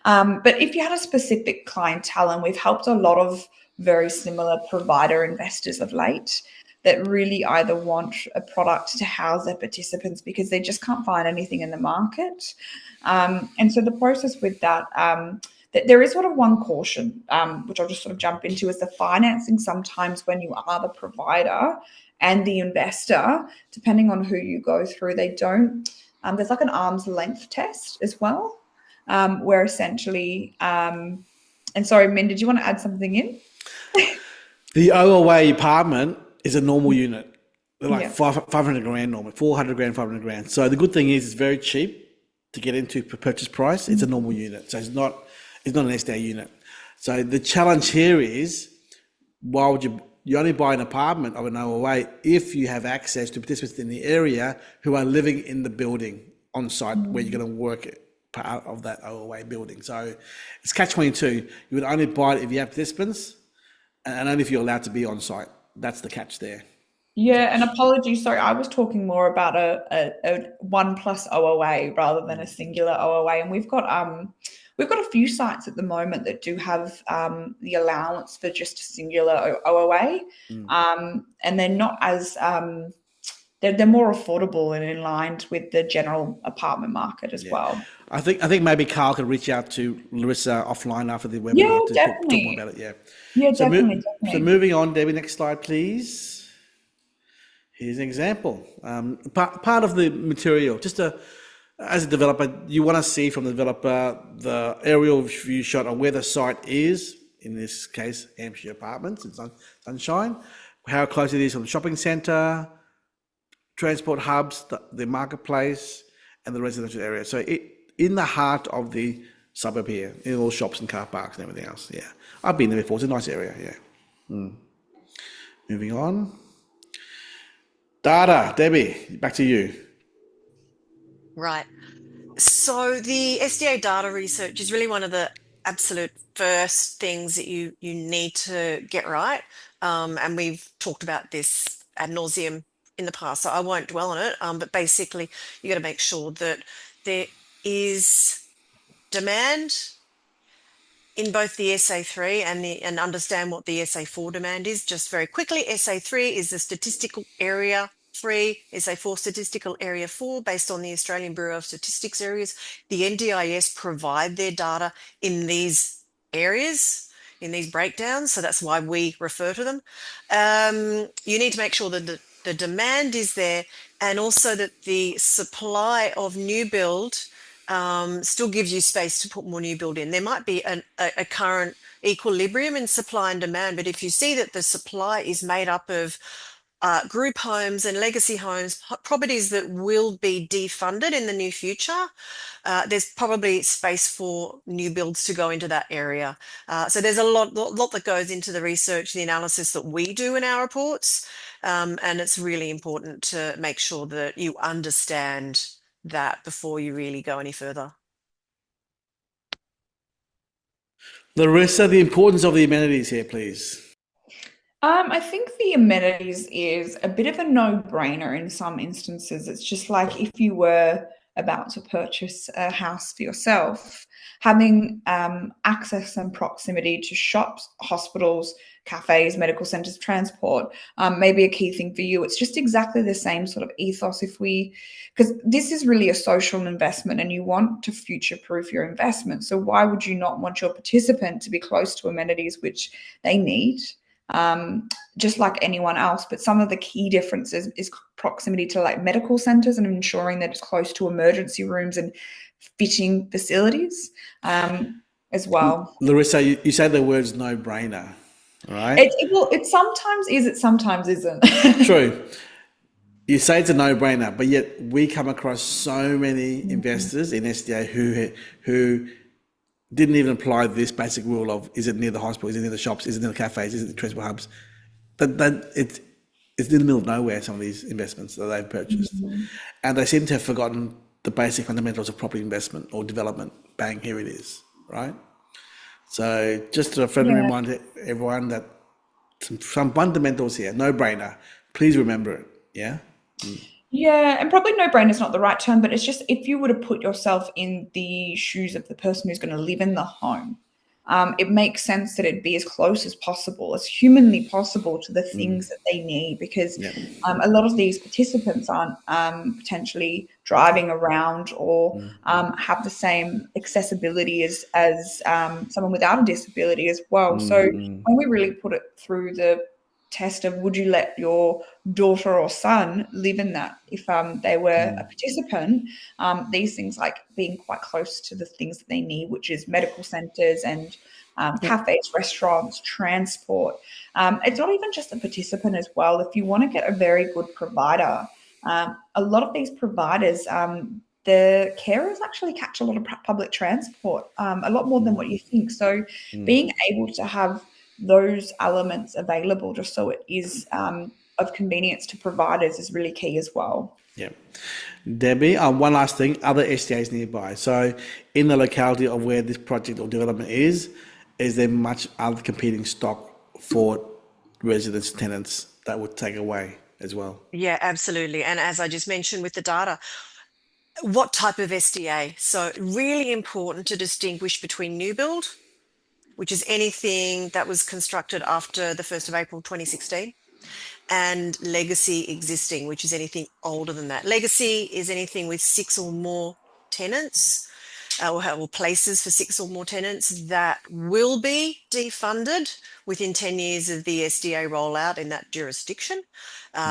S2: But if you had a specific clientele, and we've helped a lot of very similar provider investors of late, that really either want a product to house their participants because they just can't find anything in the market. And so the process with that, there is sort of one caution, which I'll just sort of jump into, is the financing. Sometimes when you are the provider and the investor, depending on who you go through, they don't, there's like an arm's length test as well, where essentially, and sorry, Min, did you want to add something in?
S3: The OOA apartment is a normal unit. They're like
S2: Yeah.
S3: 500 grand normal, 400 grand, 500 grand. So the good thing is it's very cheap to get into per purchase price. It's a normal unit. So it's not an SDA unit. So the challenge here is, why would you only buy an apartment of an OOA if you have access to participants in the area who are living in the building on site where you're going to work part of that OOA building. So it's catch-22. You would only buy it if you have participants and only if you're allowed to be on site. That's the catch there.
S2: Yeah, and apologies, sorry, I was talking more about a 1+ OOA rather than a singular OOA, and we've got a few sites at the moment that do have the allowance for just a singular OOA, and they're not as they're more affordable and in line with the general apartment market as well.
S3: I think maybe Carl could reach out to Larissa offline after the webinar
S2: Yeah,
S3: to
S2: definitely.
S3: talk more about it.
S2: Yeah,
S3: So,
S2: definitely.
S3: so moving on, Debbie, next slide, please. Here's an example. Part of the material, as a developer, you want to see from the developer the aerial view shot of where the site is, in this case, Hampshire Apartments in Sunshine, how close it is from the shopping centre, transport hubs, the marketplace, and the residential area. So in the heart of the suburb here, in all shops and car parks and everything else. Yeah, I've been there before. It's a nice area. Yeah. Moving on. Data, Debbie, back to you.
S1: Right. So the SDA data research is really one of the absolute first things that you need to get right. And we've talked about this ad nauseum in the past, so I won't dwell on it. But basically, you got to make sure that there is demand in both the SA3 and understand what the SA4 demand is. Just very quickly, SA3 is the statistical area 3, SA4 statistical area 4, based on the Australian Bureau of Statistics areas. The NDIS provide their data in these areas, in these breakdowns, so that's why we refer to them. You need to make sure that the demand is there, and also that the supply of new build still gives you space to put more new build in. There might be a current equilibrium in supply and demand, but if you see that the supply is made up of group homes and legacy homes, properties that will be defunded in the near future, there's probably space for new builds to go into that area. So there's a lot that goes into the research, the analysis that we do in our reports, and it's really important to make sure that you understand that before you really go any further.
S3: Larissa, the importance of the amenities here, please.
S2: I think the amenities is a bit of a no-brainer in some instances. It's just like if you were about to purchase a house for yourself, having access and proximity to shops, hospitals, cafes, medical centres, transport may be a key thing for you. It's just exactly the same sort of ethos because this is really a social investment and you want to future-proof your investment. So why would you not want your participant to be close to amenities which they need? Just like anyone else, but some of the key differences is proximity to like medical centers and ensuring that it's close to emergency rooms and fitting facilities as well.
S3: Larissa, you say the words no-brainer, right?
S2: It sometimes is, it sometimes isn't.
S3: True. You say it's a no-brainer, but yet we come across so many investors in SDA who didn't even apply this basic rule of, is it near the hospital, is it near the shops, is it near the cafes, is it the transport hubs? It's in the middle of nowhere, some of these investments that they've purchased. And they seem to have forgotten the basic fundamentals of property investment or development. Bang, here it is, right? So just a friendly reminder to everyone that some fundamentals here, no-brainer. Please remember it, yeah?
S2: Yeah, and probably no-brainer is not the right term, but it's just if you were to put yourself in the shoes of the person who's going to live in the home, it makes sense that it be as close as possible, as humanly possible to the things that they need, because
S3: Yeah.
S2: a lot of these participants aren't potentially driving around or have the same accessibility as someone without a disability as well. So when we really put it through the test of would you let your daughter or son live in that if they were a participant, these things like being quite close to the things that they need, which is medical centres and cafes, restaurants, transport. It's not even just a participant as well. If you want to get a very good provider, a lot of these providers, the carers actually catch a lot of public transport, a lot more than what you think. So being able to have those elements available just so it is of convenience to providers is really key as well.
S3: Yeah. Debbie, one last thing, other SDAs nearby. So in the locality of where this project or development is there much other competing stock for residents, tenants that would take away as well?
S1: Yeah, absolutely. And as I just mentioned with the data, what type of SDA? So really important to distinguish between new build, which is anything that was constructed after the 1st of April 2016, and legacy existing, which is anything older than that. Legacy is anything with 6 or more tenants, or places for 6 or more tenants that will be defunded within 10 years of the SDA rollout in that jurisdiction.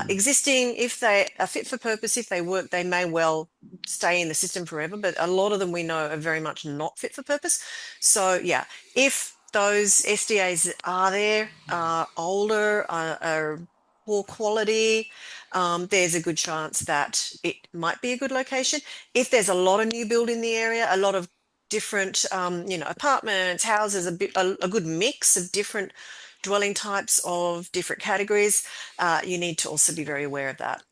S1: Existing, if they are fit for purpose, if they work, they may well stay in the system forever, but a lot of them we know are very much not fit for purpose. So yeah, if those SDAs are there, are older, are poor quality, there's a good chance that it might be a good location. If there's a lot of new build in the area, a lot of different, apartments, houses, a good mix of different dwelling types of different categories, you need to also be very aware of that.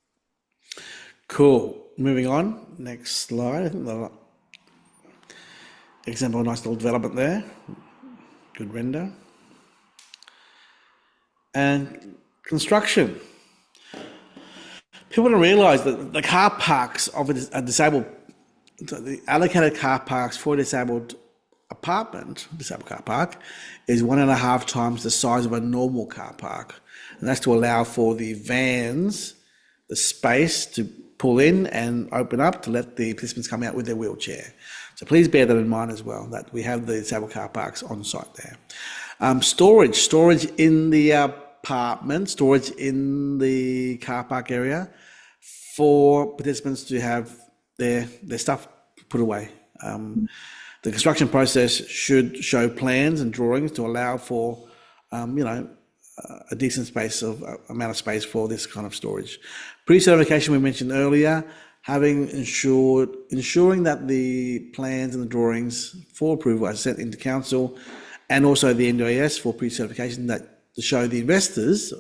S3: Cool. Moving on. Next slide. I think the example of a nice little development there. Good render. And construction. People don't realise that the car parks of a disabled, the allocated car parks for a disabled car park, is 1.5 times the size of a normal car park. And that's to allow for the vans, the space to pull in and open up to let the participants come out with their wheelchair. So please bear that in mind as well, that we have the disabled car parks on site there. Storage in the apartment, storage in the car park area for participants to have their stuff put away. The construction process should show plans and drawings to allow for, a decent amount of space for this kind of storage. Pre-certification we mentioned earlier, ensuring that the plans and the drawings for approval are sent into council, and also the NDIS for pre-certification to show the investors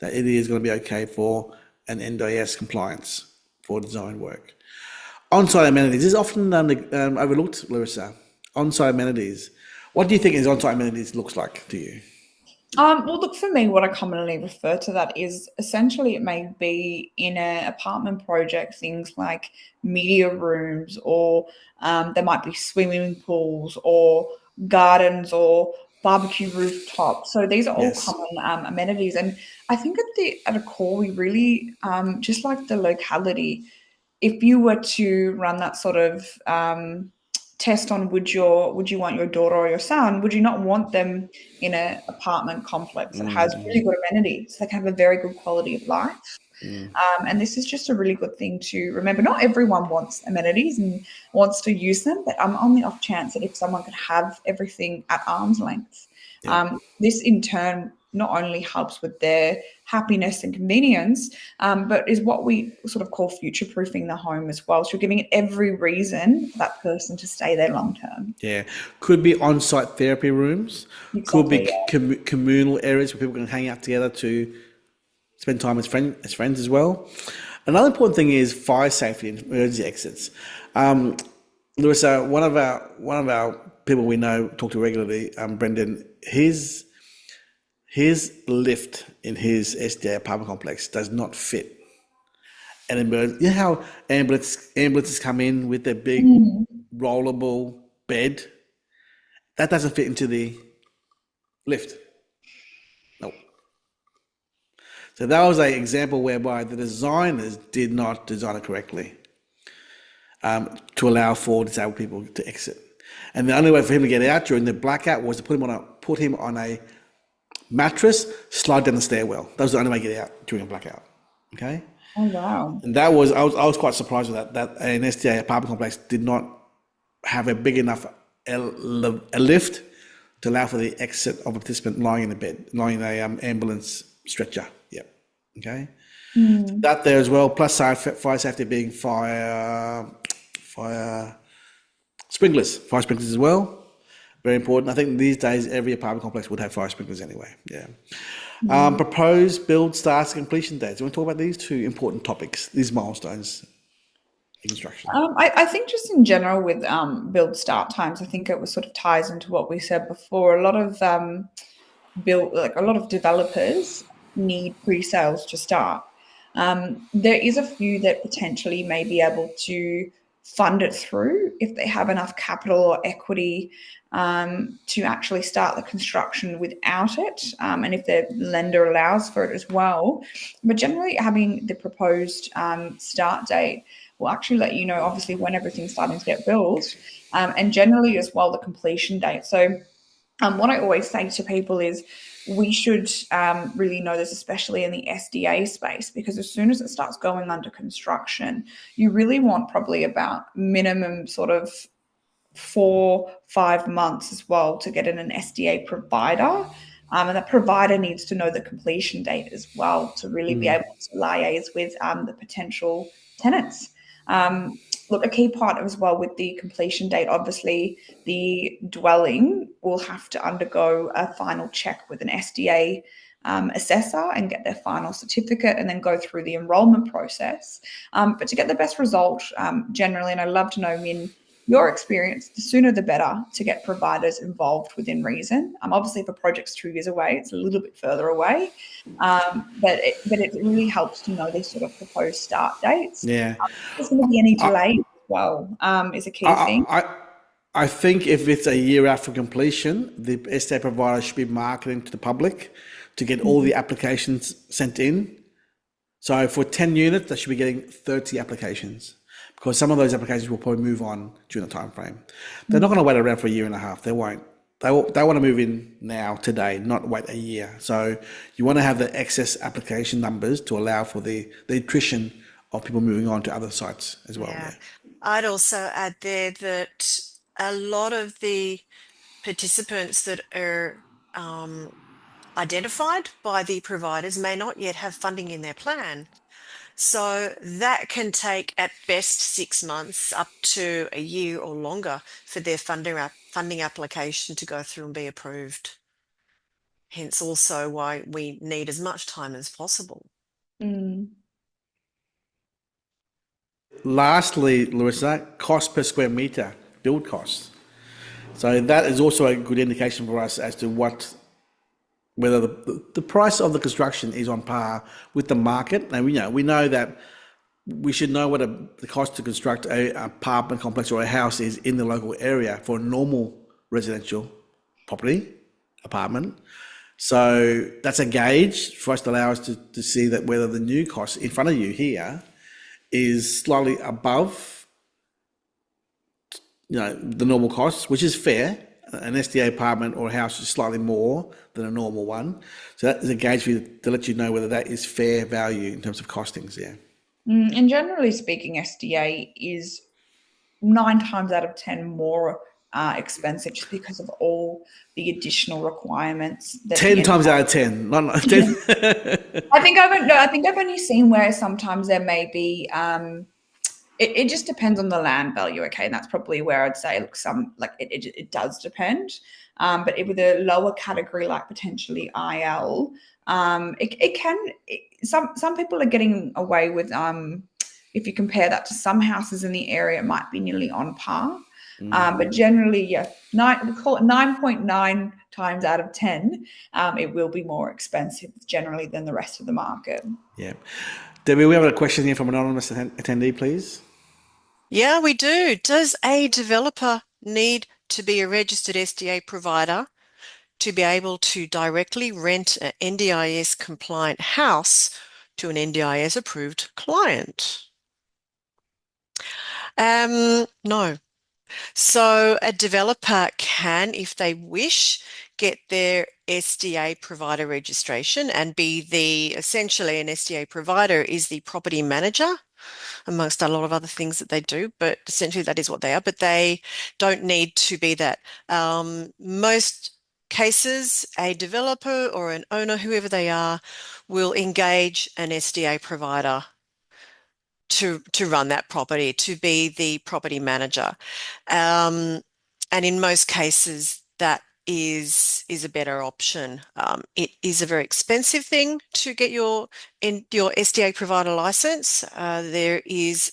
S3: that it is going to be okay for an NDIS compliance for design work. On-site amenities is often overlooked, Larissa. On-site amenities. What do you think on-site amenities looks like to you?
S2: Well, look, for me, what I commonly refer to that is essentially it may be in an apartment project, things like media rooms, or there might be swimming pools or gardens or barbecue rooftops. So these are all common amenities. And I think at a core, we really just like the locality. If you were to run that sort of test on would you want your daughter or your son, would you not want them in an apartment complex that has really good amenities? They can have a very good quality of life. And this is just a really good thing to remember. Not everyone wants amenities and wants to use them, but on the off chance that if someone could have everything at arm's length, this in turn not only helps with their happiness and convenience, but is what we sort of call future-proofing the home as well. So you're giving it every reason for that person to stay there long-term.
S3: Yeah. Could be on-site therapy rooms.
S2: Exactly,
S3: could be communal areas where people can hang out together to spend time as friends as well. Another important thing is fire safety and emergency exits. Larissa, one of our people we know, talk to regularly, Brendan, his lift in his SDA apartment complex does not fit an emergency. You know how ambulances come in with their big rollable bed? that doesn't fit into the lift. No. So that was an example whereby the designers did not design it correctly to allow for disabled people to exit. And the only way for him to get out during the blackout was to put him on a mattress, slide down the stairwell. That was the only way to get out during a blackout. Okay.
S2: Oh wow.
S3: And that was I was quite surprised with that an SDA apartment complex did not have a big enough a lift to allow for the exit of a participant lying in a bed, lying in a ambulance stretcher. Yep. Okay. That there as well, plus fire safety being fire sprinklers as well. Very important. I think these days every apartment complex would have fire sprinklers anyway. Yeah. Proposed build starts completion dates. You want to talk about these two important topics, these milestones in construction?
S2: I think just in general with build start times, I think it was sort of ties into what we said before. A lot of a lot of developers need pre-sales to start. There is a few that potentially may be able to fund it through if they have enough capital or equity to actually start the construction without it, and if their lender allows for it as well. But generally having the proposed start date will actually let you know obviously when everything's starting to get built, and generally as well the completion date. So what I always say to people is we should really know this, especially in the SDA space, because as soon as it starts going under construction, you really want probably about minimum sort of 4-5 months as well to get in an SDA provider. And that provider needs to know the completion date as well to really be able to liaise with the potential tenants. Look, a key part as well with the completion date, obviously the dwelling will have to undergo a final check with an SDA assessor and get their final certificate and then go through the enrolment process. But to get the best result generally, and I'd love to know, Min, your experience, the sooner the better to get providers involved within reason. Obviously, if a project's 2 years away, it's a little bit further away, but it really helps to know these sort of proposed start dates.
S3: Yeah.
S2: There's going to be any delay as well is a key thing.
S3: I think if it's a year out from completion, the estate provider should be marketing to the public to get all the applications sent in. So for 10 units, they should be getting 30 applications, because some of those applications will probably move on during the time frame. They're not going to wait around for a year and a half. They won't. They want to move in now, today, not wait a year. So you want to have the excess application numbers to allow for the attrition of people moving on to other sites as well.
S1: Yeah. I'd also add there that a lot of the participants that are identified by the providers may not yet have funding in their plan. So that can take at best 6 months up to a year or longer for their funding application to go through and be approved. Hence also why we need as much time as possible.
S3: Lastly, Larissa, cost per square metre, build costs. So that is also a good indication for us as to whether the price of the construction is on par with the market. And we know that we should know what the cost to construct a apartment complex or a house is in the local area for a normal residential property, apartment. So that's a gauge for us to allow us to see that whether the new cost in front of you here is slightly above the normal costs, which is fair. An SDA apartment or a house is slightly more than a normal one. So that is a gauge for you to let you know whether that is fair value in terms of costings, yeah.
S2: And generally speaking, SDA is 9 times out of 10 more expensive just because of all the additional requirements.
S3: 10 times out of 10, not 10.
S2: I think I've only seen where sometimes there may be it just depends on the land value, okay? And that's probably where I'd say, look, it does depend. But with a lower category like potentially IL, some people are getting away with, if you compare that to some houses in the area, it might be nearly on par. But generally, we call it 9.9 times out of 10, it will be more expensive generally than the rest of the market.
S3: Yeah. Debbie, we have a question here from an anonymous attendee, please.
S1: Yeah, we do. Does a developer need to be a registered SDA provider to be able to directly rent an NDIS compliant house to an NDIS approved client? No. So a developer can, if they wish, get their SDA provider registration and be essentially an SDA provider is the property manager, amongst a lot of other things that they do, but essentially that is what they are, but they don't need to be that. Most cases, a developer or an owner, whoever they are, will engage an SDA provider to run that property, to be the property manager. And in most cases, that is a better option. It is a very expensive thing to get your SDA provider license. There is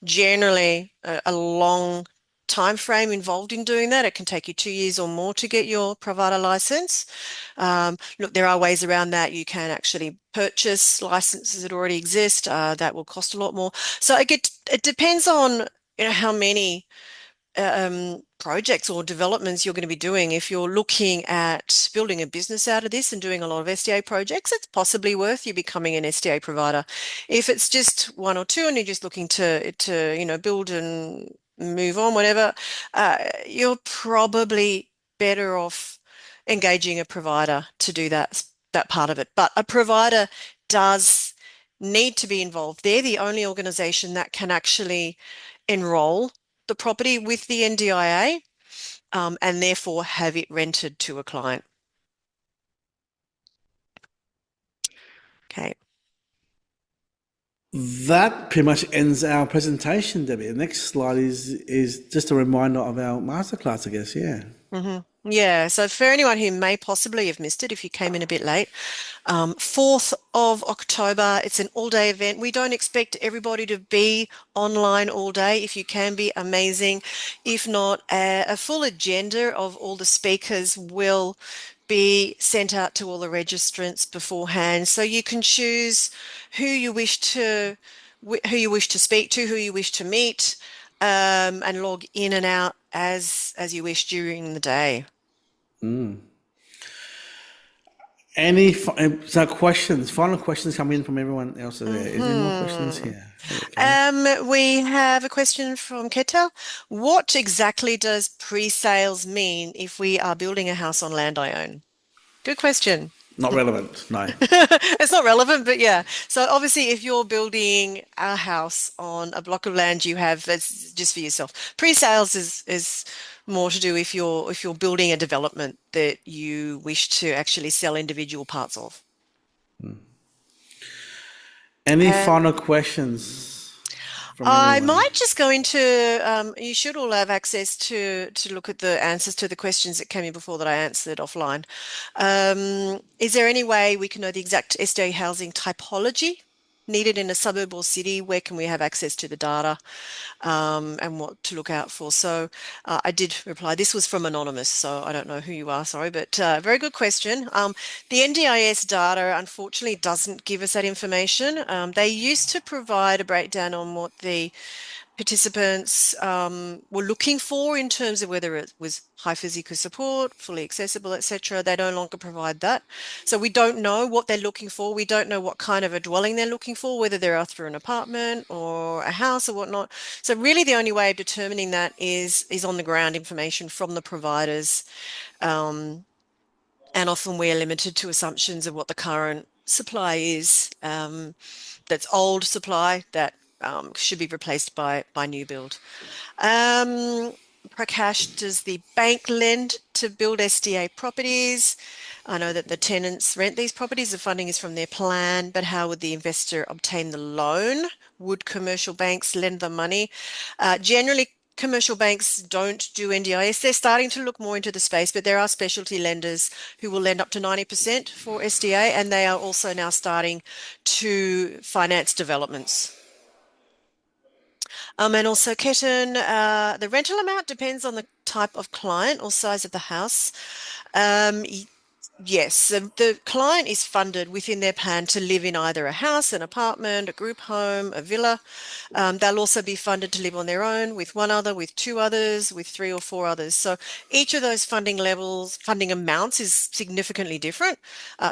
S1: generally a long time frame involved in doing that. It can take you 2 years or more to get your provider license. Look, there are ways around that. You can actually purchase licenses that already exist. That will cost a lot more. So it depends on how many projects or developments you're going to be doing. If you're looking at building a business out of this and doing a lot of SDA projects, it's possibly worth you becoming an SDA provider. If it's just one or two and you're just looking to build and move on, whatever, you're probably better off engaging a provider to do that part of it. But a provider does need to be involved. They're the only organization that can actually enroll the property with the NDIA and therefore have it rented to a client. Okay.
S3: That pretty much ends our presentation, Debbie. The next slide is just a reminder of our masterclass, I guess. Yeah.
S1: Yeah, so for anyone who may possibly have missed it, if you came in a bit late, 4th of October, it's an all-day event. We don't expect everybody to be online all day. If you can be, amazing. If not, a full agenda of all the speakers will be sent out to all the registrants beforehand. So you can choose who you wish to speak to, who you wish to meet, and log in and out as you wish during the day.
S3: Any final questions coming in from everyone else there? Is there more questions here?
S1: We have a question from Ketel. What exactly does pre-sales mean if we are building a house on land I own? Good question.
S3: Not relevant, no.
S1: It's not relevant, but yeah. So obviously, if you're building a house on a block of land you have that's just for yourself, pre-sales is more to do if you're building a development that you wish to actually sell individual parts of.
S3: Any final questions from
S1: I
S3: anyone?
S1: might just go into, you should all have access to look at the answers to the questions that came in before that I answered offline. Is there any way we can know the exact SDA housing typology needed in a suburb or city? Where can we have access to the data and what to look out for? So I did reply. This was from Anonymous, so I don't know who you are, sorry, but very good question. The NDIS data, unfortunately, doesn't give us that information. They used to provide a breakdown on what the participants were looking for in terms of whether it was high physical support, fully accessible, etc. They no longer provide that. So we don't know what they're looking for. We don't know what kind of a dwelling they're looking for, whether they're after an apartment or a house or whatnot. So really the only way of determining that is on the ground information from the providers. And often we're limited to assumptions of what the current supply is. That's old supply that should be replaced by new build. Prakash, does the bank lend to build SDA properties? I know that the tenants rent these properties. The funding is from their plan, but how would the investor obtain the loan? Would commercial banks lend the money? Generally, commercial banks don't do NDIS. They're starting to look more into the space, but there are specialty lenders who will lend up to 90% for SDA, and they are also now starting to finance developments. And also, Ketan, the rental amount depends on the type of client or size of the house. Yes, the client is funded within their plan to live in either a house, an apartment, a group home, a villa. They'll also be funded to live on their own, with one other, with two others, with three or four others. So each of those funding levels, funding amounts is significantly different.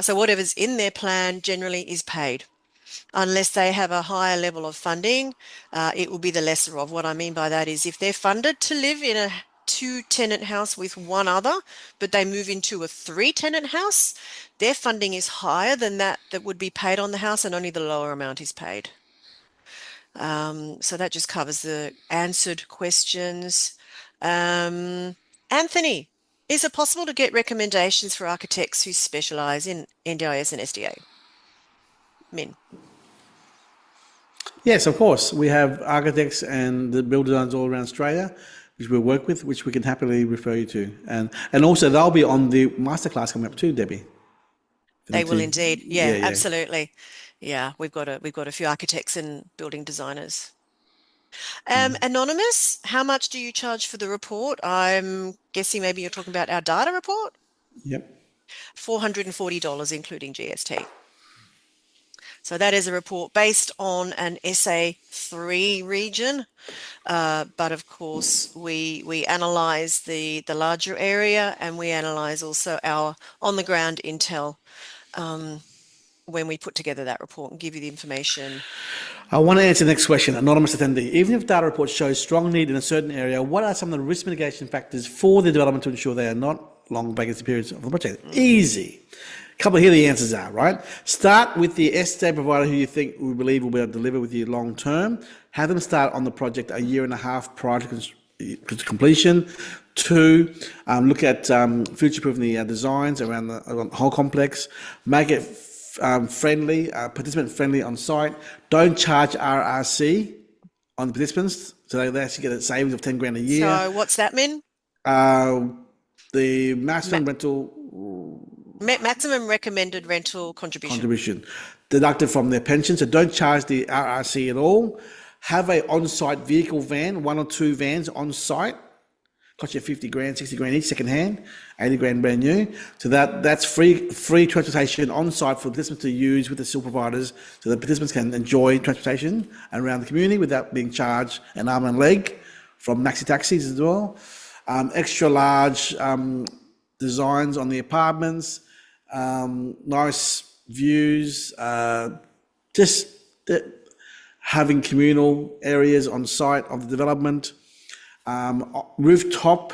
S1: So whatever's in their plan generally is paid. Unless they have a higher level of funding, it will be the lesser of. What I mean by that is if they're funded to live in a two-tenant house with one other, but they move into a three-tenant house, their funding is higher than that would be paid on the house, and only the lower amount is paid. So that just covers the answered questions. Anthony, is it possible to get recommendations for architects who specialize in NDIS and SDA? Min.
S3: Yes, of course. We have architects and the build designers all around Australia, which we work with, which we can happily refer you to. And also they'll be on the masterclass coming up too, Debbie.
S1: They will indeed. Yeah, absolutely. Yeah, we've got a few architects and building designers. Anonymous, how much do you charge for the report? I'm guessing maybe you're talking about our data report?
S3: Yep.
S1: $440, including GST. So that is a report based on an SA3 region, but of course we analyse the larger area, and we analyse also our on-the-ground intel when we put together that report and give you the information.
S3: I want to answer the next question, anonymous attendee. Even if data report shows strong need in a certain area, what are some of the risk mitigation factors for the development to ensure they are not long vacancy periods of the project? Easy. Couple here the answers are, right? Start with the SDA provider who you think we believe will be able to deliver with you long term. Have them start on the project a year and a half prior to completion. 2, look at future-proofing the designs around the whole complex. Make it friendly, participant friendly on site. Don't charge RRC on the participants, so they actually get a savings of 10 grand a year.
S1: So what's that mean?
S3: The maximum rental.
S1: Maximum recommended rental contribution
S3: deducted from their pension. So don't charge the RRC at all. Have a on-site vehicle van, 1 or 2 vans on site. Cost you 50 grand, 60 grand each, second hand, 80 grand brand new. So that's free transportation on site for participants to use with the SIL providers, so that participants can enjoy transportation around the community without being charged an arm and leg from maxi taxis as well. Extra large designs on the apartments. Nice views, just having communal areas on site of the development, rooftop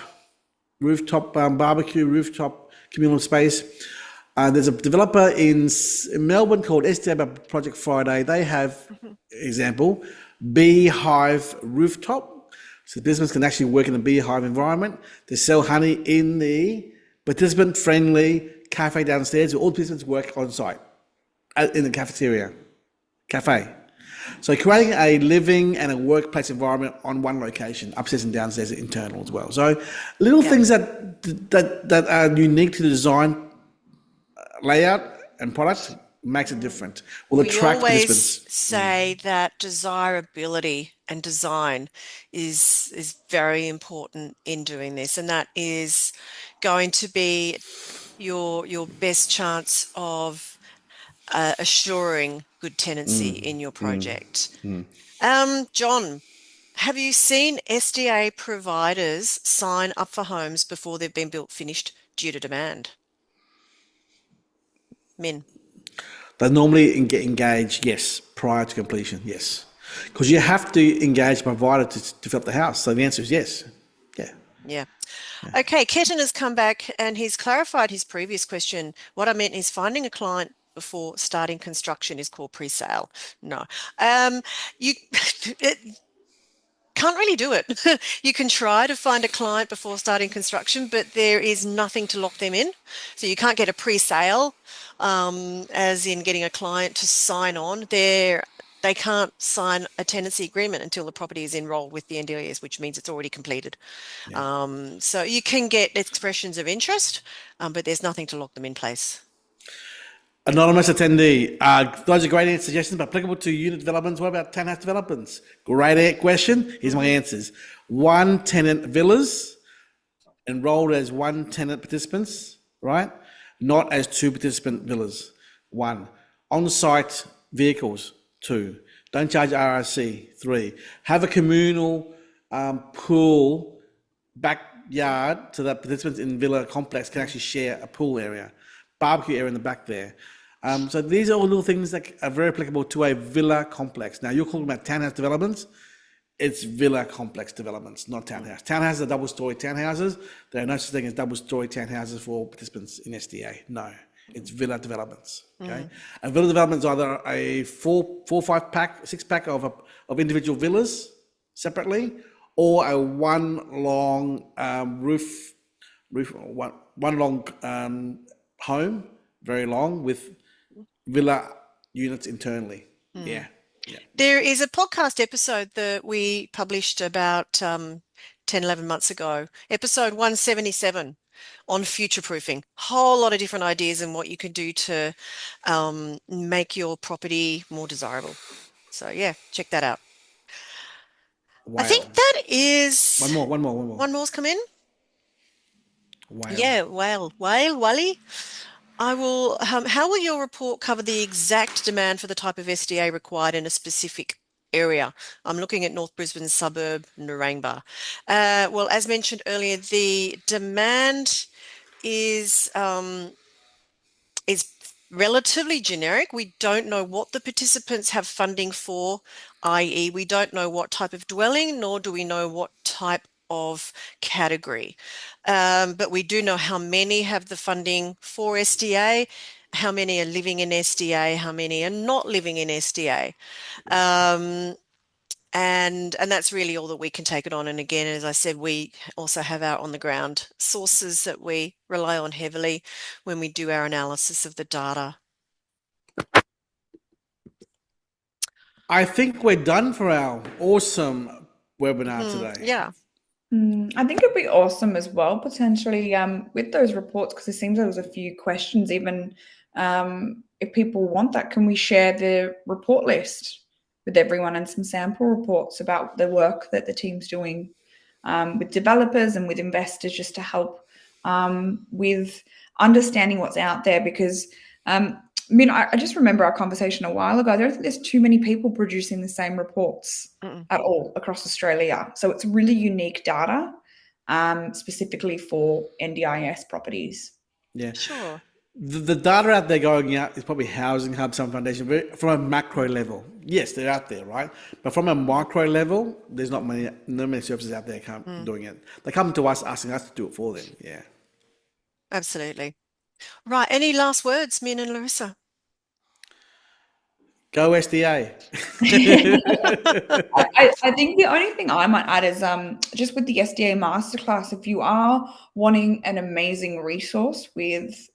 S3: barbecue, rooftop communal space. There's a developer in Melbourne called SDA Project Friday. They have, example, beehive rooftop. So business can actually work in a beehive environment. They sell honey in the participant-friendly cafe downstairs, where all participants work on site in the cafe. So creating a living and a workplace environment on one location, upstairs and downstairs, internal as well. So little things that are unique to the design layout and product makes it different. Will attract participants.
S1: We always say that desirability and design is very important in doing this, and that is going to be your best chance of assuring good tenancy in your project. John, have you seen SDA providers sign up for homes before they've been built finished due to demand? Min?
S3: They normally get engaged, yes, prior to completion, yes. Because you have to engage the provider to develop the house. So the answer is yes.
S1: Yeah. Okay, Ketan has come back and he's clarified his previous question. What I meant is finding a client before starting construction is called pre-sale. No. You can't really do it. You can try to find a client before starting construction, but there is nothing to lock them in. So you can't get a pre-sale, as in getting a client to sign on. They can't sign a tenancy agreement until the property is enrolled with the NDIS, which means it's already completed. So you can get expressions of interest, but there's nothing to lock them in place.
S3: Anonymous attendee, those are great suggestions, but applicable to unit developments. What about townhouse developments? Great question. Here's my answers. 1 tenant villas, enrolled as 1 tenant participants, right? not as two participant villas. 1. On-site vehicles. 2. Don't charge RRC. 3. Have a communal pool backyard so that participants in villa complex can actually share a pool area, barbecue area in the back there. So these are all little things that are very applicable to a villa complex. Now you're talking about townhouse developments. It's villa complex developments, not townhouse. Townhouses are double-story townhouses. There are no such thing as double-story townhouses for participants in SDA. No, it's villa developments. Okay, a villa development is either a four, 5-pack, 6-pack of individual villas separately, or a one long one long home, very long, with villa units internally. Yeah.
S1: There is a podcast episode that we published about 10, 11 months ago, episode 177 on future proofing. Whole lot of different ideas and what you can do to make your property more desirable. So yeah, check that out.
S3: Wow.
S1: I think that is
S3: One more.
S1: one more's come in.
S3: Wow.
S1: Yeah, Wally. I will. How will your report cover the exact demand for the type of SDA required in a specific area? I'm looking at North Brisbane suburb, Narangba. Well, as mentioned earlier, the demand is relatively generic. We don't know what the participants have funding for, i.e. we don't know what type of dwelling, nor do we know what type of category. But we do know how many have the funding for SDA, how many are living in SDA, how many are not living in SDA. And that's really all that we can take it on. And again, as I said, we also have our on-the-ground sources that we rely on heavily when we do our analysis of the data.
S3: I think we're done for our awesome webinar today.
S1: Yeah.
S2: I think it'd be awesome as well, potentially, with those reports, because it seems there was a few questions. Even if people want that, can we share the report list with everyone and some sample reports about the work that the team's doing with developers and with investors, just to help with understanding what's out there? Because I just remember our conversation a while ago. I don't think there's too many people producing the same reports at all across Australia. So it's really unique data, specifically for NDIS properties.
S3: Yeah.
S1: Sure.
S3: The data out there going out is probably Housing Hub, some foundation, from a macro level. Yes, they're out there, right? But from a micro level, there's not many services out there doing it. They come to us asking us to do it for them. Yeah.
S1: Absolutely. Right. Any last words, Min and Larissa?
S3: Go SDA.
S2: I think the only thing I might add is just with the SDA Masterclass, if you are wanting an amazing resource with,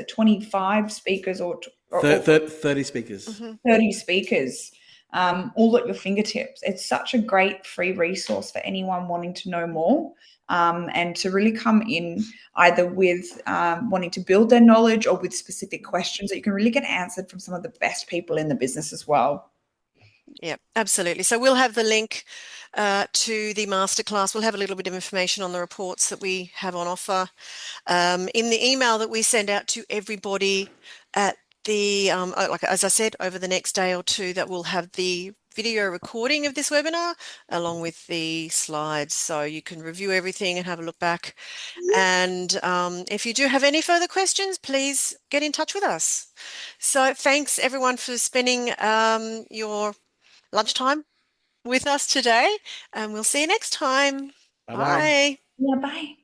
S2: 25 speakers or
S3: 30 speakers.
S2: 30 speakers, all at your fingertips. It's such a great free resource for anyone wanting to know more. And to really come in either with wanting to build their knowledge or with specific questions that you can really get answered from some of the best people in the business as well.
S1: Yeah, absolutely. So we'll have the link to the masterclass. We'll have a little bit of information on the reports that we have on offer in the email that we send out to everybody at the, like as I said, over the next day or two, that we'll have the video recording of this webinar along with the slides, so you can review everything and have a look back. And if you do have any further questions, please get in touch with us. So thanks everyone for spending your lunchtime with us today, and we'll see you next time.
S3: Bye-bye.
S2: Yeah, bye.